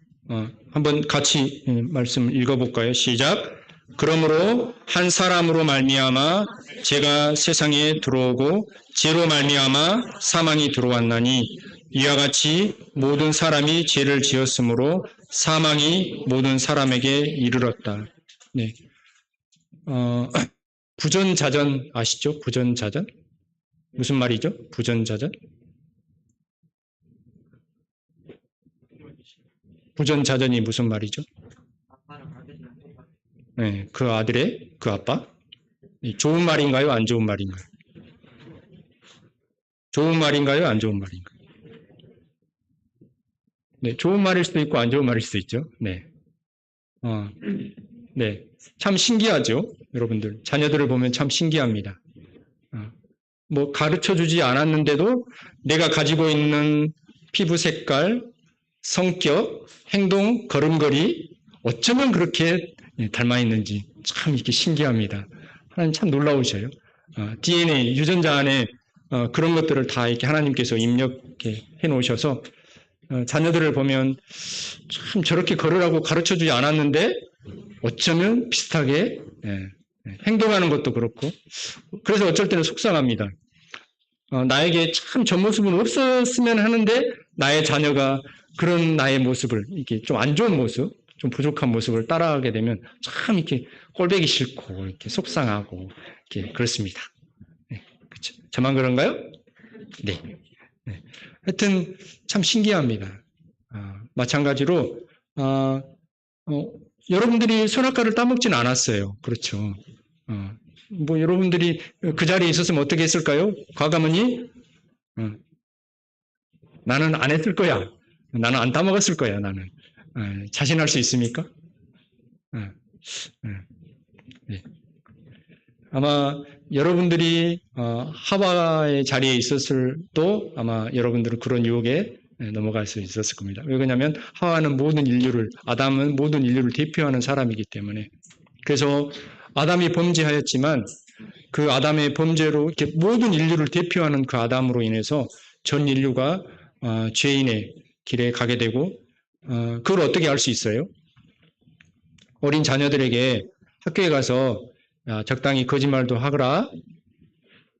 Speaker 1: 한번 같이 말씀을 읽어볼까요? 시작. 그러므로 한 사람으로 말미암아 죄가 세상에 들어오고 죄로 말미암아 사망이 들어왔나니 이와 같이 모든 사람이 죄를 지었으므로 사망이 모든 사람에게 이르렀다. 네. 부전자전 아시죠? 부전자전? 무슨 말이죠? 부전자전? 부전자전이 무슨 말이죠? 네, 그 아들의 그 아빠? 좋은 말인가요? 안 좋은 말인가요? 좋은 말인가요? 안 좋은 말인가요? 네, 좋은 말일 수도 있고 안 좋은 말일 수도 있죠. 네. 네. 참 신기하죠? 여러분들. 자녀들을 보면 참 신기합니다. 뭐 가르쳐 주지 않았는데도 내가 가지고 있는 피부 색깔, 성격, 행동, 걸음걸이 어쩌면 그렇게 닮아 있는지 참 이렇게 신기합니다. 하나님 참 놀라우셔요. DNA, 유전자 안에 그런 것들을 다 이렇게 하나님께서 입력해 놓으셔서 자녀들을 보면 참 저렇게 걸으라고 가르쳐 주지 않았는데 어쩌면 비슷하게 행동하는 것도 그렇고 그래서 어쩔 때는 속상합니다. 나에게 참 저 모습은 없었으면 하는데 나의 자녀가 그런 나의 모습을 이렇게 좀 안 좋은 모습, 좀 부족한 모습을 따라가게 되면 참 이렇게 꼴보기 싫고 이렇게 속상하고 이렇게 그렇습니다. 네, 그렇죠. 저만 그런가요? 네. 네. 하여튼 참 신기합니다. 마찬가지로 여러분들이 선악과를 따먹지는 않았어요. 그렇죠. 뭐 여러분들이 그 자리에 있었으면 어떻게 했을까요? 과감하니 나는 안 했을 거야. 나는 안 따먹었을 거야. 나는 자신할 수 있습니까? 네. 아마 여러분들이 하와의 자리에 있었을 또 아마 여러분들은 그런 유혹에 넘어갈 수 있었을 겁니다. 왜냐하면 하와는 아담은 모든 인류를 대표하는 사람이기 때문에. 그래서 아담이 범죄하였지만 그 아담의 범죄로 이렇게 모든 인류를 대표하는 그 아담으로 인해서 전 인류가 죄인의 길에 가게 되고 그걸 어떻게 알 수 있어요? 어린 자녀들에게 학교에 가서 적당히 거짓말도 하거라,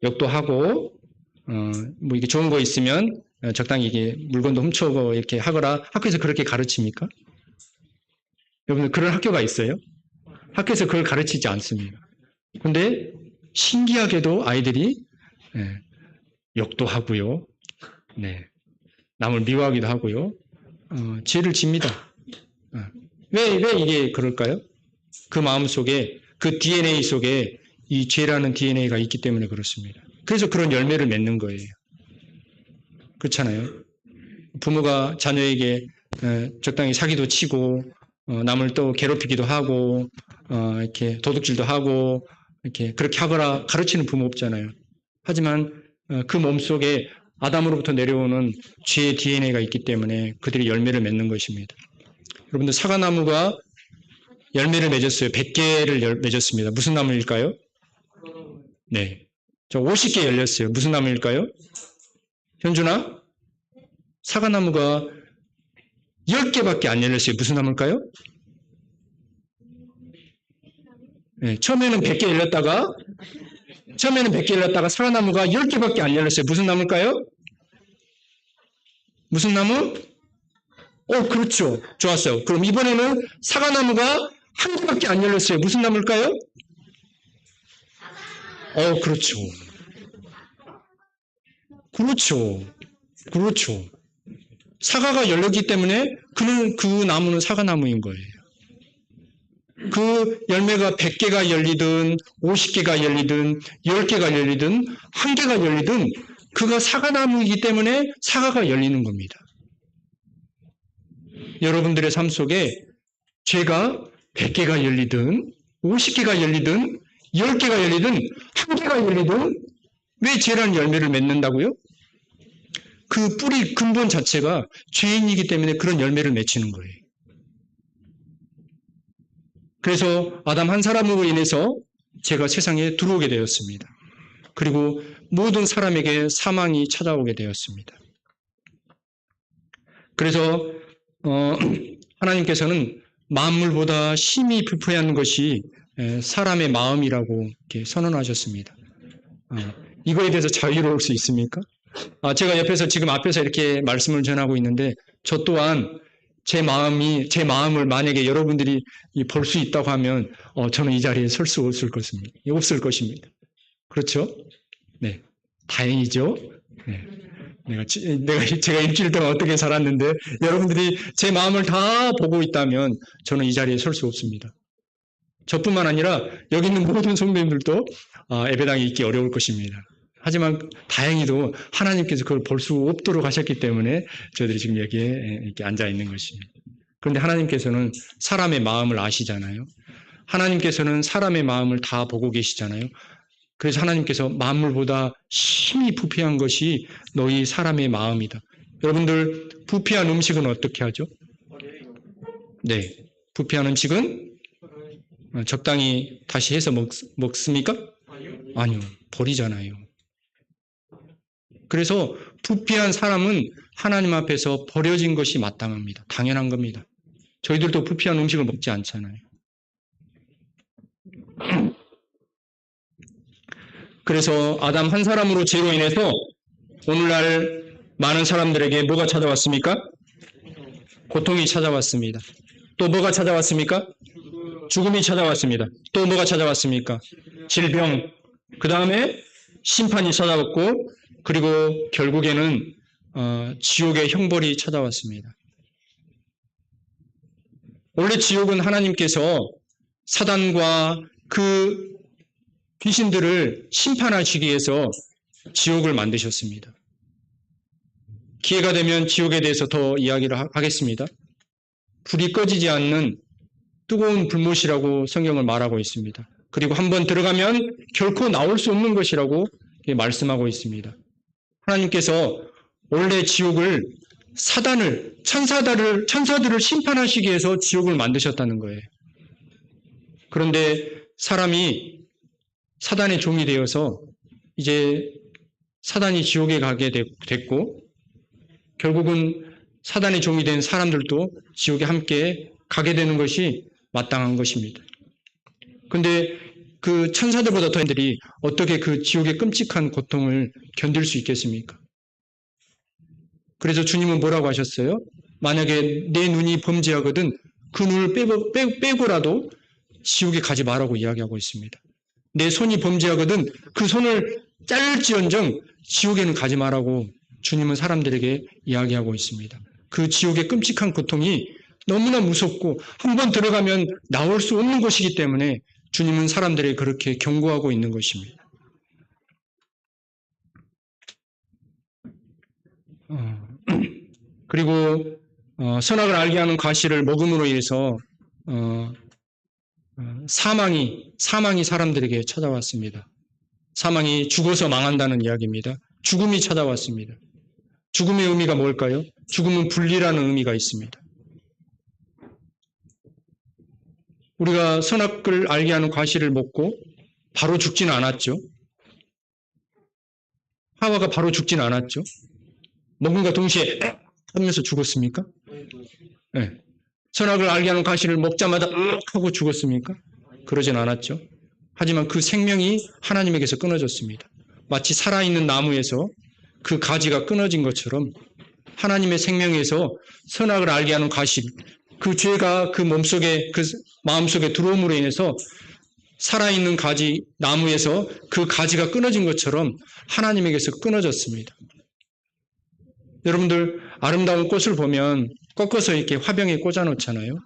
Speaker 1: 욕도 하고 뭐 이게 좋은 거 있으면 적당히 이게 물건도 훔쳐오고 이렇게 하거라. 학교에서 그렇게 가르칩니까? 여러분들 그런 학교가 있어요? 학교에서 그걸 가르치지 않습니다. 근데 신기하게도 아이들이 욕도 하고요. 네. 남을 미워하기도 하고요. 죄를 집니다. 왜 이게 그럴까요? 그 마음 속에, 그 DNA 속에 이 죄라는 DNA가 있기 때문에 그렇습니다. 그래서 그런 열매를 맺는 거예요. 그렇잖아요. 부모가 자녀에게 적당히 사기도 치고 남을 또 괴롭히기도 하고 이렇게 도둑질도 하고 이렇게 그렇게 하거라 가르치는 부모 없잖아요. 하지만 그 몸속에 아담으로부터 내려오는 죄의 DNA가 있기 때문에 그들이 열매를 맺는 것입니다. 여러분들 사과나무가 열매를 맺었어요. 100개를 맺었습니다. 무슨 나무일까요? 네. 저 50개 열렸어요. 무슨 나무일까요? 현준아? 사과나무가 10개밖에 안 열렸어요. 무슨 나무일까요? 네, 처음에는 100개 열렸다가 사과나무가 10개밖에 안 열렸어요. 무슨 나무일까요? 무슨 나무? 그렇죠. 좋았어요. 그럼 이번에는 사과나무가 1개밖에 안 열렸어요. 무슨 나무일까요? 그렇죠. 그렇죠. 사과가 열렸기 때문에 그 나무는 사과나무인 거예요. 그 열매가 100개가 열리든 50개가 열리든 10개가 열리든 1개가 열리든 그가 사과나무이기 때문에 사과가 열리는 겁니다. 여러분들의 삶 속에 죄가 100개가 열리든 50개가 열리든 10개가 열리든 1개가 열리든 왜 죄라는 열매를 맺는다고요? 그 뿌리 근본 자체가 죄인이기 때문에 그런 열매를 맺히는 거예요. 그래서 아담 한 사람으로 인해서 죄가 세상에 들어오게 되었습니다. 그리고 모든 사람에게 사망이 찾아오게 되었습니다. 그래서 하나님께서는 만물보다 심히 불쾌한 것이 사람의 마음이라고 이렇게 선언하셨습니다. 이거에 대해서 자유로울 수 있습니까? 제가 옆에서 지금 앞에서 이렇게 말씀을 전하고 있는데 저 또한 제 마음을 만약에 여러분들이 볼 수 있다고 하면 저는 이 자리에 설 수 없을 것입니다. 그렇죠? 네, 다행이죠. 네. 제가 일주일 동안 어떻게 살았는데 여러분들이 제 마음을 다 보고 있다면 저는 이 자리에 설 수 없습니다. 저뿐만 아니라 여기 있는 모든 성도님들도 예배당에 있기 어려울 것입니다. 하지만 다행히도 하나님께서 그걸 볼 수 없도록 하셨기 때문에 저희들이 지금 여기에 이렇게 앉아 있는 것입니다. 그런데 하나님께서는 사람의 마음을 아시잖아요. 하나님께서는 사람의 마음을 다 보고 계시잖아요. 그래서 하나님께서 만물보다 심히 부패한 것이 너희 사람의 마음이다. 여러분들 부패한 음식은 어떻게 하죠? 네, 부패한 음식은 적당히 다시 해서 먹습니까? 아니요, 버리잖아요. 그래서 부패한 사람은 하나님 앞에서 버려진 것이 마땅합니다. 당연한 겁니다. 저희들도 부패한 음식을 먹지 않잖아요. 그래서 아담 한 사람으로 죄로 인해서 오늘날 많은 사람들에게 뭐가 찾아왔습니까? 고통이 찾아왔습니다. 또 뭐가 찾아왔습니까? 죽음이 찾아왔습니다. 또 뭐가 찾아왔습니까? 질병, 그 다음에 심판이 찾아왔고 그리고 결국에는 지옥의 형벌이 찾아왔습니다. 원래 지옥은 하나님께서 사단과 그 귀신들을 심판하시기 위해서 지옥을 만드셨습니다. 기회가 되면 지옥에 대해서 더 이야기를 하겠습니다. 불이 꺼지지 않는 뜨거운 불못이라고 성경을 말하고 있습니다. 그리고 한번 들어가면 결코 나올 수 없는 것이라고 말씀하고 있습니다. 하나님께서 원래 지옥을 천사들을 심판하시기 위해서 지옥을 만드셨다는 거예요. 그런데 사람이 사단의 종이 되어서 이제 사단이 지옥에 가게 됐고 결국은 사단의 종이 된 사람들도 지옥에 함께 가게 되는 것이 마땅한 것입니다. 그런데 그 천사들보다 더 인들이 어떻게 그 지옥의 끔찍한 고통을 견딜 수 있겠습니까? 그래서 주님은 뭐라고 하셨어요? 만약에 내 눈이 범죄하거든 그 눈을 빼고라도 지옥에 가지 말라고 이야기하고 있습니다. 내 손이 범죄하거든 그 손을 자를지언정 지옥에는 가지 말라고 주님은 사람들에게 이야기하고 있습니다. 그 지옥의 끔찍한 고통이 너무나 무섭고 한번 들어가면 나올 수 없는 것이기 때문에 주님은 사람들에게 그렇게 경고하고 있는 것입니다. 그리고 선악을 알게 하는 과실을 먹음으로 인해서 사망이 사람들에게 찾아왔습니다. 사망이 죽어서 망한다는 이야기입니다. 죽음이 찾아왔습니다. 죽음의 의미가 뭘까요? 죽음은 분리라는 의미가 있습니다. 우리가 선악을 알게 하는 과실을 먹고 바로 죽지는 않았죠. 하와가 바로 죽지는 않았죠. 먹음과 동시에 하면서 죽었습니까? 네. 선악을 알게 하는 과실을 먹자마자 하고 죽었습니까? 그러진 않았죠. 하지만 그 생명이 하나님에게서 끊어졌습니다. 마치 살아있는 나무에서 그 가지가 끊어진 것처럼 하나님의 생명에서 선악을 알게 하는 과실, 그 죄가 그 몸속에, 그 마음속에 들어옴으로 인해서 살아있는 가지, 나무에서 그 가지가 끊어진 것처럼 하나님에게서 끊어졌습니다. 여러분들 아름다운 꽃을 보면 꺾어서 이렇게 화병에 꽂아 놓잖아요.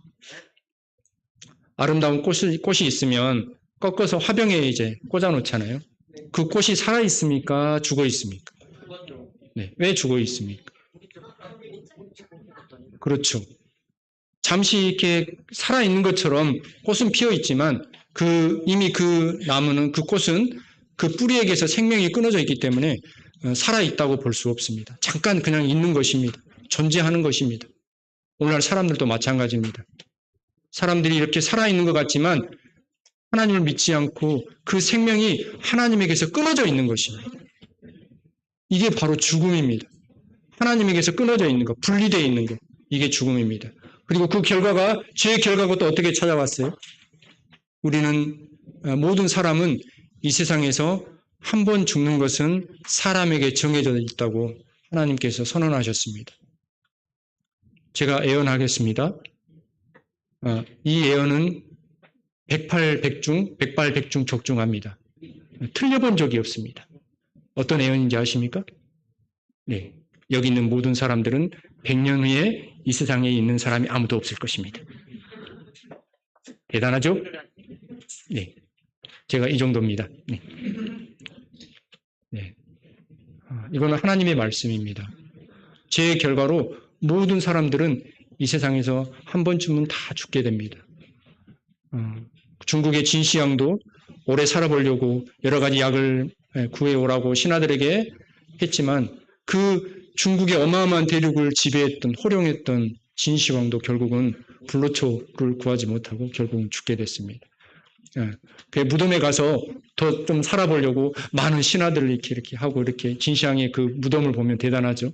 Speaker 1: 아름다운 꽃이 있으면 꺾어서 화병에 이제 꽂아 놓잖아요. 그 꽃이 살아 있습니까? 죽어 있습니까? 네, 왜 죽어 있습니까? 그렇죠. 잠시 이렇게 살아 있는 것처럼 꽃은 피어 있지만 이미 그 나무는 그 꽃은 그 뿌리에게서 생명이 끊어져 있기 때문에 살아 있다고 볼 수 없습니다. 잠깐 그냥 있는 것입니다. 존재하는 것입니다. 오늘날 사람들도 마찬가지입니다. 사람들이 이렇게 살아있는 것 같지만 하나님을 믿지 않고 그 생명이 하나님에게서 끊어져 있는 것입니다. 이게 바로 죽음입니다. 하나님에게서 끊어져 있는 것, 분리되어 있는 것, 이게 죽음입니다. 그리고 그 결과가 죄의 결과가 또 어떻게 찾아왔어요? 우리는 모든 사람은 이 세상에서 한 번 죽는 것은 사람에게 정해져 있다고 하나님께서 선언하셨습니다. 제가 예언하겠습니다. 이 예언은 백발백중 적중합니다. 틀려본 적이 없습니다. 어떤 예언인지 아십니까? 네, 여기 있는 모든 사람들은 100년 후에 이 세상에 있는 사람이 아무도 없을 것입니다. 대단하죠? 네, 제가 이 정도입니다. 네. 네. 이거는 하나님의 말씀입니다. 죄의 결과로 모든 사람들은 이 세상에서 한 번쯤은 다 죽게 됩니다. 중국의 진시황도 오래 살아보려고 여러 가지 약을 구해오라고 신하들에게 했지만 그 중국의 어마어마한 대륙을 지배했던 호령했던 진시황도 결국은 불로초를 구하지 못하고 결국은 죽게 됐습니다. 그 무덤에 가서 더 좀 살아보려고 많은 신하들을 이렇게 하고 이렇게 진시황의 그 무덤을 보면 대단하죠.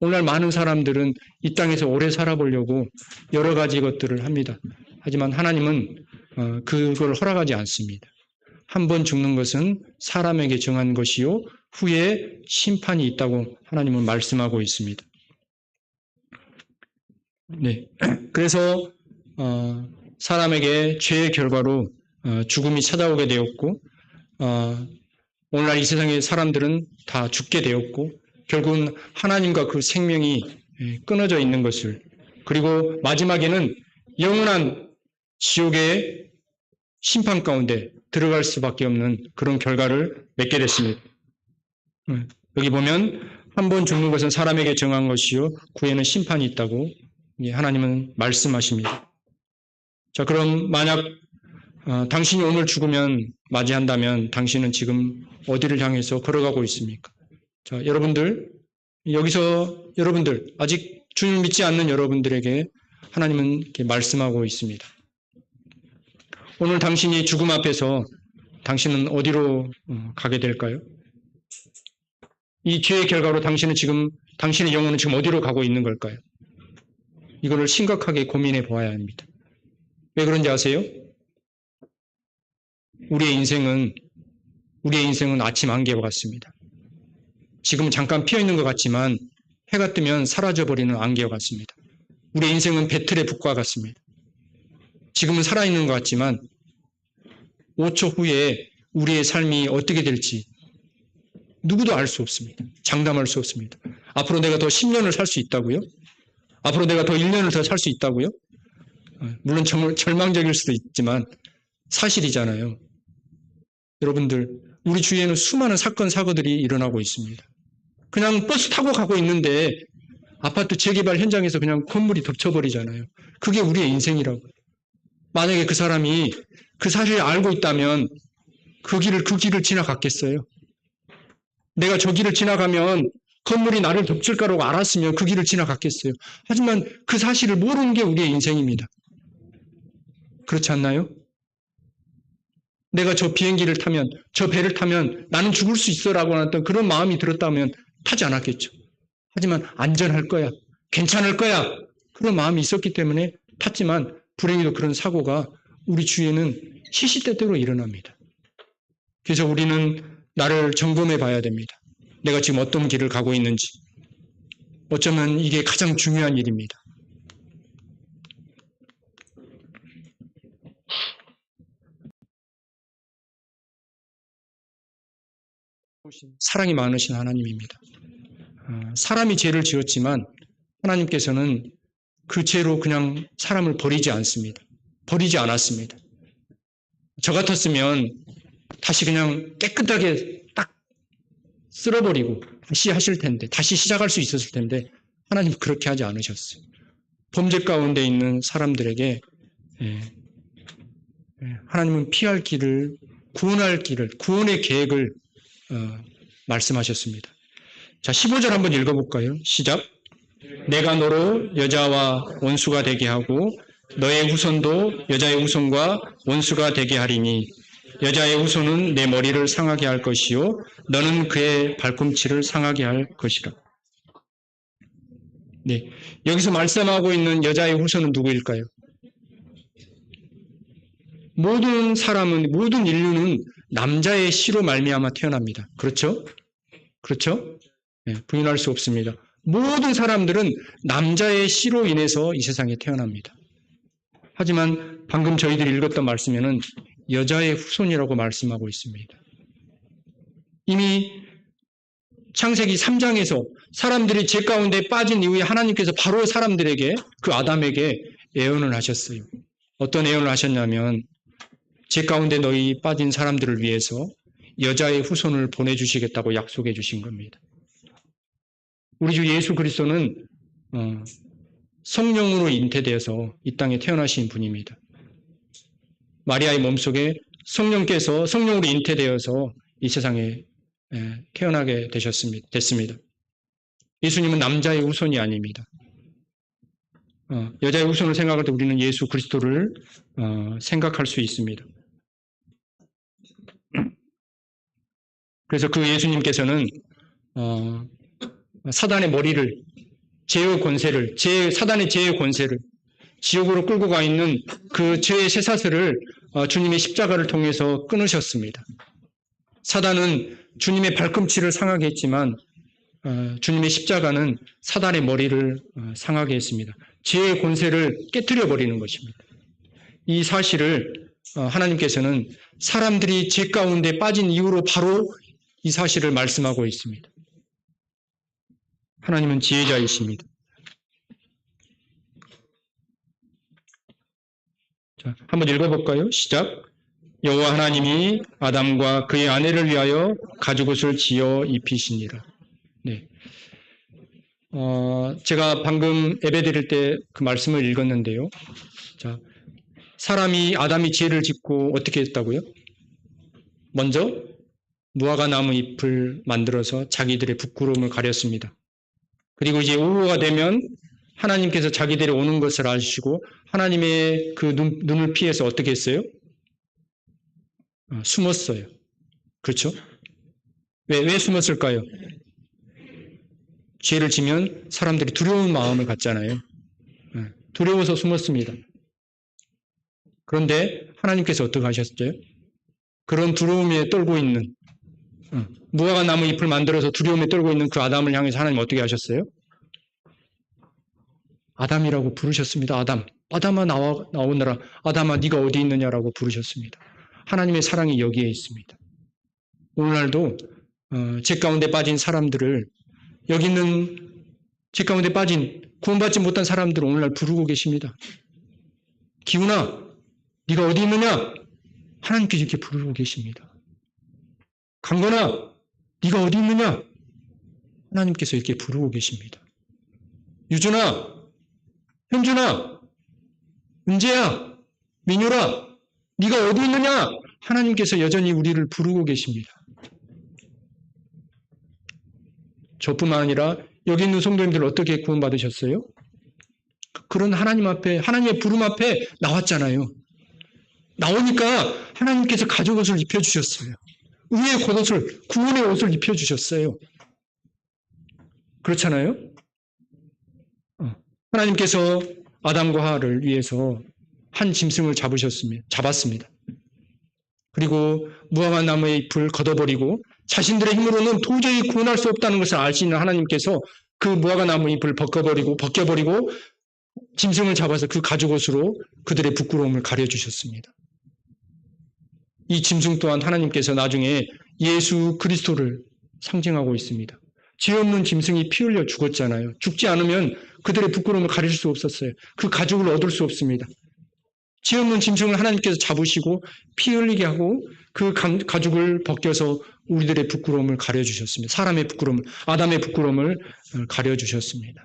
Speaker 1: 오늘날 많은 사람들은 이 땅에서 오래 살아보려고 여러 가지 것들을 합니다. 하지만 하나님은 그걸 허락하지 않습니다. 한 번 죽는 것은 사람에게 정한 것이요 후에 심판이 있다고 하나님은 말씀하고 있습니다. 네, 그래서 사람에게 죄의 결과로 죽음이 찾아오게 되었고 오늘날 이 세상의 사람들은 다 죽게 되었고 결국은 하나님과 그 생명이 끊어져 있는 것을 그리고 마지막에는 영원한 지옥의 심판 가운데 들어갈 수밖에 없는 그런 결과를 맺게 됐습니다. 여기 보면 한 번 죽는 것은 사람에게 정한 것이요 후에는 심판이 있다고 하나님은 말씀하십니다. 자, 그럼 만약 당신이 오늘 죽으면 맞이한다면 당신은 지금 어디를 향해서 걸어가고 있습니까? 자, 여러분들 아직 주님을 믿지 않는 여러분들에게 하나님은 이렇게 말씀하고 있습니다. 오늘 당신이 죽음 앞에서 당신은 어디로 가게 될까요? 이 죄의 결과로 당신의 영혼은 지금 어디로 가고 있는 걸까요? 이거를 심각하게 고민해 보아야 합니다. 왜 그런지 아세요? 우리의 인생은 아침 안개와 같습니다. 지금은 잠깐 피어있는 것 같지만 해가 뜨면 사라져버리는 안개와 같습니다. 우리의 인생은 배틀의 북과 같습니다. 지금은 살아있는 것 같지만 5초 후에 우리의 삶이 어떻게 될지 누구도 알 수 없습니다. 장담할 수 없습니다. 앞으로 내가 더 10년을 살 수 있다고요? 앞으로 내가 더 1년을 더 살 수 있다고요? 물론 절망적일 수도 있지만 사실이잖아요. 여러분들, 우리 주위에는 수많은 사건, 사고들이 일어나고 있습니다. 그냥 버스 타고 가고 있는데 아파트 재개발 현장에서 그냥 건물이 덮쳐버리잖아요. 그게 우리의 인생이라고. 만약에 그 사람이 그 사실을 알고 있다면 그 길을 지나갔겠어요? 내가 저 길을 지나가면 건물이 나를 덮칠 거라고 알았으면 그 길을 지나갔겠어요? 하지만 그 사실을 모르는 게 우리의 인생입니다. 그렇지 않나요? 내가 저 비행기를 타면, 저 배를 타면 나는 죽을 수 있어라고 하던 그런 마음이 들었다면 타지 않았겠죠. 하지만 안전할 거야, 괜찮을 거야, 그런 마음이 있었기 때문에 탔지만 불행히도 그런 사고가 우리 주위에는 시시때때로 일어납니다. 그래서 우리는 나를 점검해 봐야 됩니다. 내가 지금 어떤 길을 가고 있는지. 어쩌면 이게 가장 중요한 일입니다. 사랑이 많으신 하나님입니다. 사람이 죄를 지었지만 하나님께서는 그 죄로 그냥 사람을 버리지 않습니다. 버리지 않았습니다. 저 같았으면 다시 그냥 깨끗하게 딱 쓸어버리고 다시 하실 텐데, 다시 시작할 수 있었을 텐데 하나님 그렇게 하지 않으셨어요. 범죄 가운데 있는 사람들에게 하나님은 피할 길을, 구원할 길을, 구원의 계획을 말씀하셨습니다. 자, 15절 한번 읽어볼까요? 시작. 내가 너로 여자와 원수가 되게 하고 너의 후손도 여자의 후손과 원수가 되게 하리니 여자의 후손은 내 머리를 상하게 할 것이요 너는 그의 발꿈치를 상하게 할 것이라. 네, 여기서 말씀하고 있는 여자의 후손은 누구일까요? 모든 사람은, 모든 인류는 남자의 씨로 말미암아 태어납니다. 그렇죠? 그렇죠? 네, 부인할 수 없습니다. 모든 사람들은 남자의 씨로 인해서 이 세상에 태어납니다. 하지만 방금 저희들이 읽었던 말씀에는 여자의 후손이라고 말씀하고 있습니다. 이미 창세기 3장에서 사람들이 죄 가운데 빠진 이후에 하나님께서 바로 사람들에게, 그 아담에게 예언을 하셨어요. 어떤 예언을 하셨냐면 죄 가운데 너희 빠진 사람들을 위해서 여자의 후손을 보내주시겠다고 약속해 주신 겁니다. 우리 주 예수 그리스도는 성령으로 잉태되어서 이 땅에 태어나신 분입니다. 마리아의 몸속에 성령께서 성령으로 잉태되어서 이 세상에 태어나게 됐습니다. 예수님은 남자의 후손이 아닙니다. 여자의 후손을 생각할 때 우리는 예수 그리스도를 생각할 수 있습니다. 그래서 그 예수님께서는 사단의 머리를, 죄의 권세를, 사단의 죄의 권세를, 지옥으로 끌고 가 있는 그 죄의 쇠사슬을 주님의 십자가를 통해서 끊으셨습니다. 사단은 주님의 발꿈치를 상하게 했지만 주님의 십자가는 사단의 머리를 상하게 했습니다. 죄의 권세를 깨뜨려 버리는 것입니다. 이 사실을 하나님께서는 사람들이 죄 가운데 빠진 이후로 바로 이 사실을 말씀하고 있습니다. 하나님은 지혜자이십니다. 자, 한번 읽어볼까요? 시작. 여호와 하나님이 아담과 그의 아내를 위하여 가죽옷을 지어 입히시니라. 네. 제가 방금 예배드릴 때 그 말씀을 읽었는데요. 자, 아담이 죄를 짓고 어떻게 했다고요? 먼저 무화과 나무 잎을 만들어서 자기들의 부끄러움을 가렸습니다. 그리고 이제 오후가 되면 하나님께서 자기들이 오는 것을 아시고 하나님의 그 눈을 피해서 어떻게 했어요? 숨었어요. 그렇죠? 왜 숨었을까요? 죄를 지면 사람들이 두려운 마음을 갖잖아요. 두려워서 숨었습니다. 그런데 하나님께서 어떻게 하셨어요? 그런 두려움에 떨고 있는, 무화과 나무 잎을 만들어서 두려움에 떨고 있는 그 아담을 향해서 하나님 어떻게 하셨어요? 아담이라고 부르셨습니다. 아담아 나오너라. 아담아 네가 어디 있느냐라고 부르셨습니다. 하나님의 사랑이 여기에 있습니다. 오늘날도 죄 가운데 빠진 사람들을, 여기 있는 죄 가운데 빠진 구원받지 못한 사람들을 오늘날 부르고 계십니다. 기훈아, 네가 어디 있느냐? 하나님께서 이렇게 부르고 계십니다. 강건아, 네가 어디 있느냐? 하나님께서 이렇게 부르고 계십니다. 유준아, 현준아, 은재야, 민효라, 네가 어디 있느냐? 하나님께서 여전히 우리를 부르고 계십니다. 저뿐만 아니라 여기 있는 성도님들 어떻게 구원받으셨어요? 그런 하나님 앞에, 하나님의 부름 앞에 나왔잖아요. 나오니까 하나님께서 가죽옷을 입혀주셨어요. 의의 겉옷을, 구원의 옷을 입혀주셨어요. 그렇잖아요? 하나님께서 아담과 하와를 위해서 한 짐승을 잡았습니다. 그리고 무화과 나무의 잎을 걷어버리고 자신들의 힘으로는 도저히 구원할 수 없다는 것을 아시는 하나님께서 그 무화과 나무 잎을 벗겨버리고 짐승을 잡아서 그 가죽옷으로 그들의 부끄러움을 가려주셨습니다. 이 짐승 또한 하나님께서 나중에 예수 그리스도를 상징하고 있습니다. 죄 없는 짐승이 피 흘려 죽었잖아요. 죽지 않으면 그들의 부끄러움을 가릴 수 없었어요. 그 가죽을 얻을 수 없습니다. 죄 없는 짐승을 하나님께서 잡으시고 피 흘리게 하고 그 가죽을 벗겨서 우리들의 부끄러움을 가려주셨습니다. 사람의 부끄러움을, 아담의 부끄러움을 가려주셨습니다.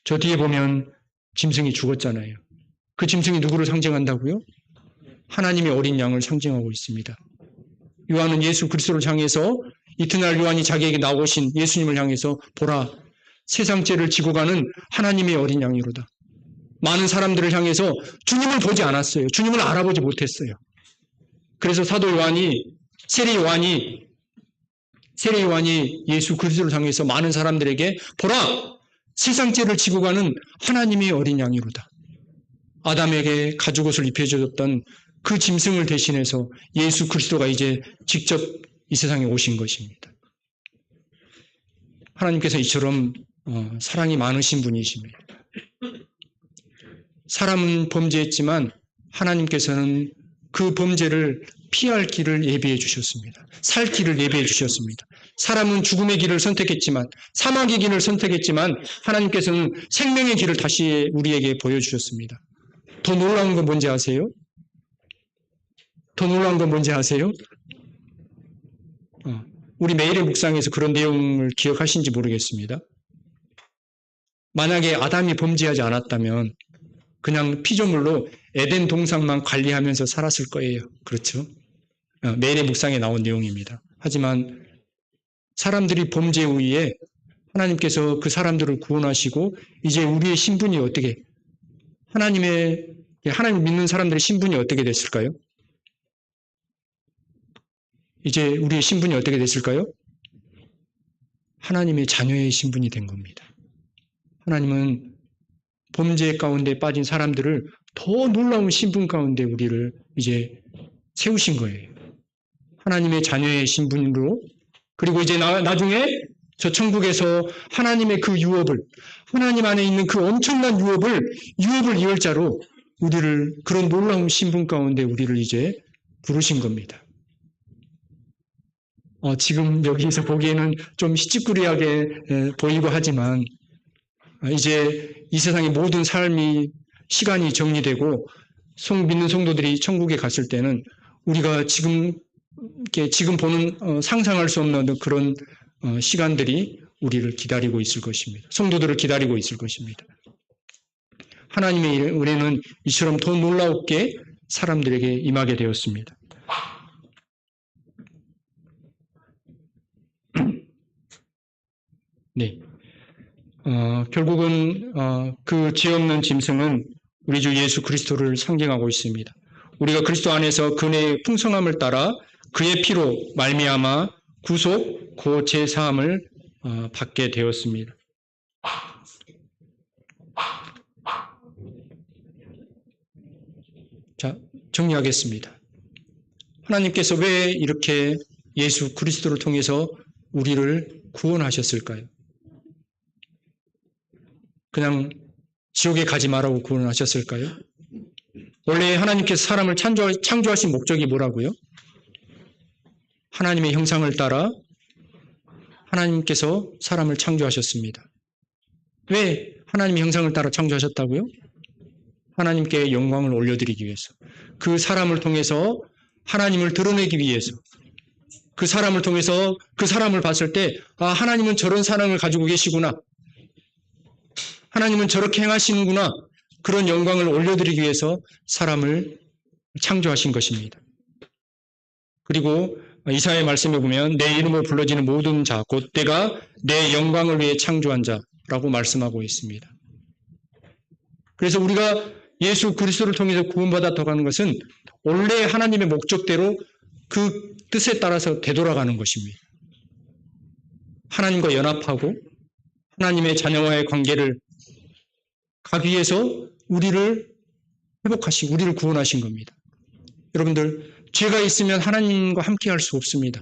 Speaker 1: 저 뒤에 보면 짐승이 죽었잖아요. 그 짐승이 누구를 상징한다고요? 하나님의 어린 양을 상징하고 있습니다. 요한은 예수 그리스도를 향해서 이튿날 요한이 자기에게 나오신 예수님을 향해서 보라, 세상 죄를 지고 가는 하나님의 어린 양이로다. 많은 사람들을 향해서 주님을 보지 않았어요. 주님을 알아보지 못했어요. 그래서 사도 요한이, 세례 요한이 예수 그리스도를 향해서 많은 사람들에게 보라, 세상 죄를 지고 가는 하나님의 어린 양이로다. 아담에게 가죽옷을 입혀주었던 그 짐승을 대신해서 예수 그리스도가 이제 직접 이 세상에 오신 것입니다. 하나님께서 이처럼 사랑이 많으신 분이십니다. 사람은 범죄했지만 하나님께서는 그 범죄를 피할 길을 예비해 주셨습니다. 살 길을 예비해 주셨습니다. 사람은 죽음의 길을 선택했지만, 사망의 길을 선택했지만 하나님께서는 생명의 길을 다시 우리에게 보여주셨습니다. 더 놀라운 건 뭔지 아세요? 더 놀라운 건 뭔지 아세요? 우리 매일의 묵상에서 그런 내용을 기억하신지 모르겠습니다. 만약에 아담이 범죄하지 않았다면 그냥 피조물로 에덴 동산만 관리하면서 살았을 거예요. 그렇죠? 매일의 묵상에 나온 내용입니다. 하지만 사람들이 범죄 후에 하나님께서 그 사람들을 구원하시고 이제 우리의 신분이 어떻게, 하나님 믿는 사람들의 신분이 어떻게 됐을까요? 이제 우리의 신분이 어떻게 됐을까요? 하나님의 자녀의 신분이 된 겁니다. 하나님은 범죄 가운데 빠진 사람들을 더 놀라운 신분 가운데 우리를 이제 세우신 거예요. 하나님의 자녀의 신분으로. 그리고 이제 나중에 저 천국에서 하나님의 그 유업을, 하나님 안에 있는 그 엄청난 유업을 이을 자로 우리를, 그런 놀라운 신분 가운데 우리를 이제 부르신 겁니다. 지금 여기서 보기에는 좀 시찌꾸리하게 보이고 하지만 이제 이 세상의 모든 삶이, 시간이 정리되고 믿는 성도들이 천국에 갔을 때는 우리가 지금 보는 상상할 수 없는 그런 시간들이 우리를 기다리고 있을 것입니다. 성도들을 기다리고 있을 것입니다. 하나님의 은혜는 이처럼 더 놀라웠게 사람들에게 임하게 되었습니다. 네. 결국은 그 죄 없는 짐승은 우리 주 예수 그리스도를 상징하고 있습니다. 우리가 그리스도 안에서 그의 풍성함을 따라 그의 피로 말미암아 구속, 고 제사함을 받게 되었습니다. 자, 정리하겠습니다. 하나님께서 왜 이렇게 예수 그리스도를 통해서 우리를 구원하셨을까요? 그냥 지옥에 가지 말라고 구원하셨을까요? 원래 하나님께서 사람을 창조하신 목적이 뭐라고요? 하나님의 형상을 따라 하나님께서 사람을 창조하셨습니다. 왜 하나님의 형상을 따라 창조하셨다고요? 하나님께 영광을 올려드리기 위해서. 그 사람을 통해서 하나님을 드러내기 위해서. 그 사람을 통해서 그 사람을 봤을 때, 하나님은 저런 사랑을 가지고 계시구나. 하나님은 저렇게 행하시는구나. 그런 영광을 올려드리기 위해서 사람을 창조하신 것입니다. 그리고 이사야의 말씀에 보면 내 이름으로 불러지는 모든 자, 곧 내가 내 영광을 위해 창조한 자라고 말씀하고 있습니다. 그래서 우리가 예수 그리스도를 통해서 구원받았다고 하는 것은 원래 하나님의 목적대로 그 뜻에 따라서 되돌아가는 것입니다. 하나님과 연합하고 하나님의 자녀와의 관계를 가기 위해서 우리를 회복하시고 우리를 구원하신 겁니다. 여러분들, 죄가 있으면 하나님과 함께 할 수 없습니다.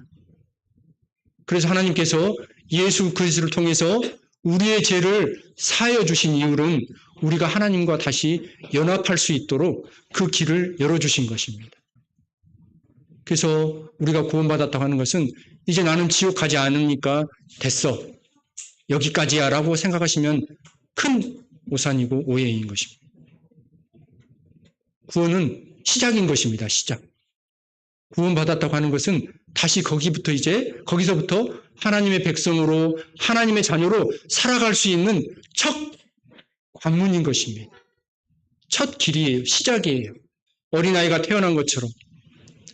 Speaker 1: 그래서 하나님께서 예수 그리스도를 통해서 우리의 죄를 사하여 주신 이유는 우리가 하나님과 다시 연합할 수 있도록 그 길을 열어주신 것입니다. 그래서 우리가 구원받았다고 하는 것은 이제 나는 지옥 가지 않으니까 됐어. 여기까지야라고 생각하시면 큰 오산이고 오해인 것입니다. 구원은 시작인 것입니다. 시작. 구원받았다고 하는 것은 다시 거기서부터 하나님의 백성으로, 하나님의 자녀로 살아갈 수 있는 첫 관문인 것입니다. 첫 길이에요. 시작이에요. 어린아이가 태어난 것처럼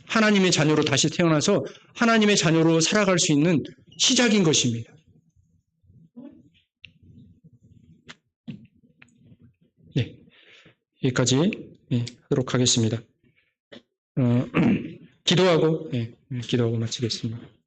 Speaker 1: 하나님의 자녀로 다시 태어나서 하나님의 자녀로 살아갈 수 있는 시작인 것입니다. 네, 여기까지 하도록 하겠습니다. 기도하고 마치겠습니다.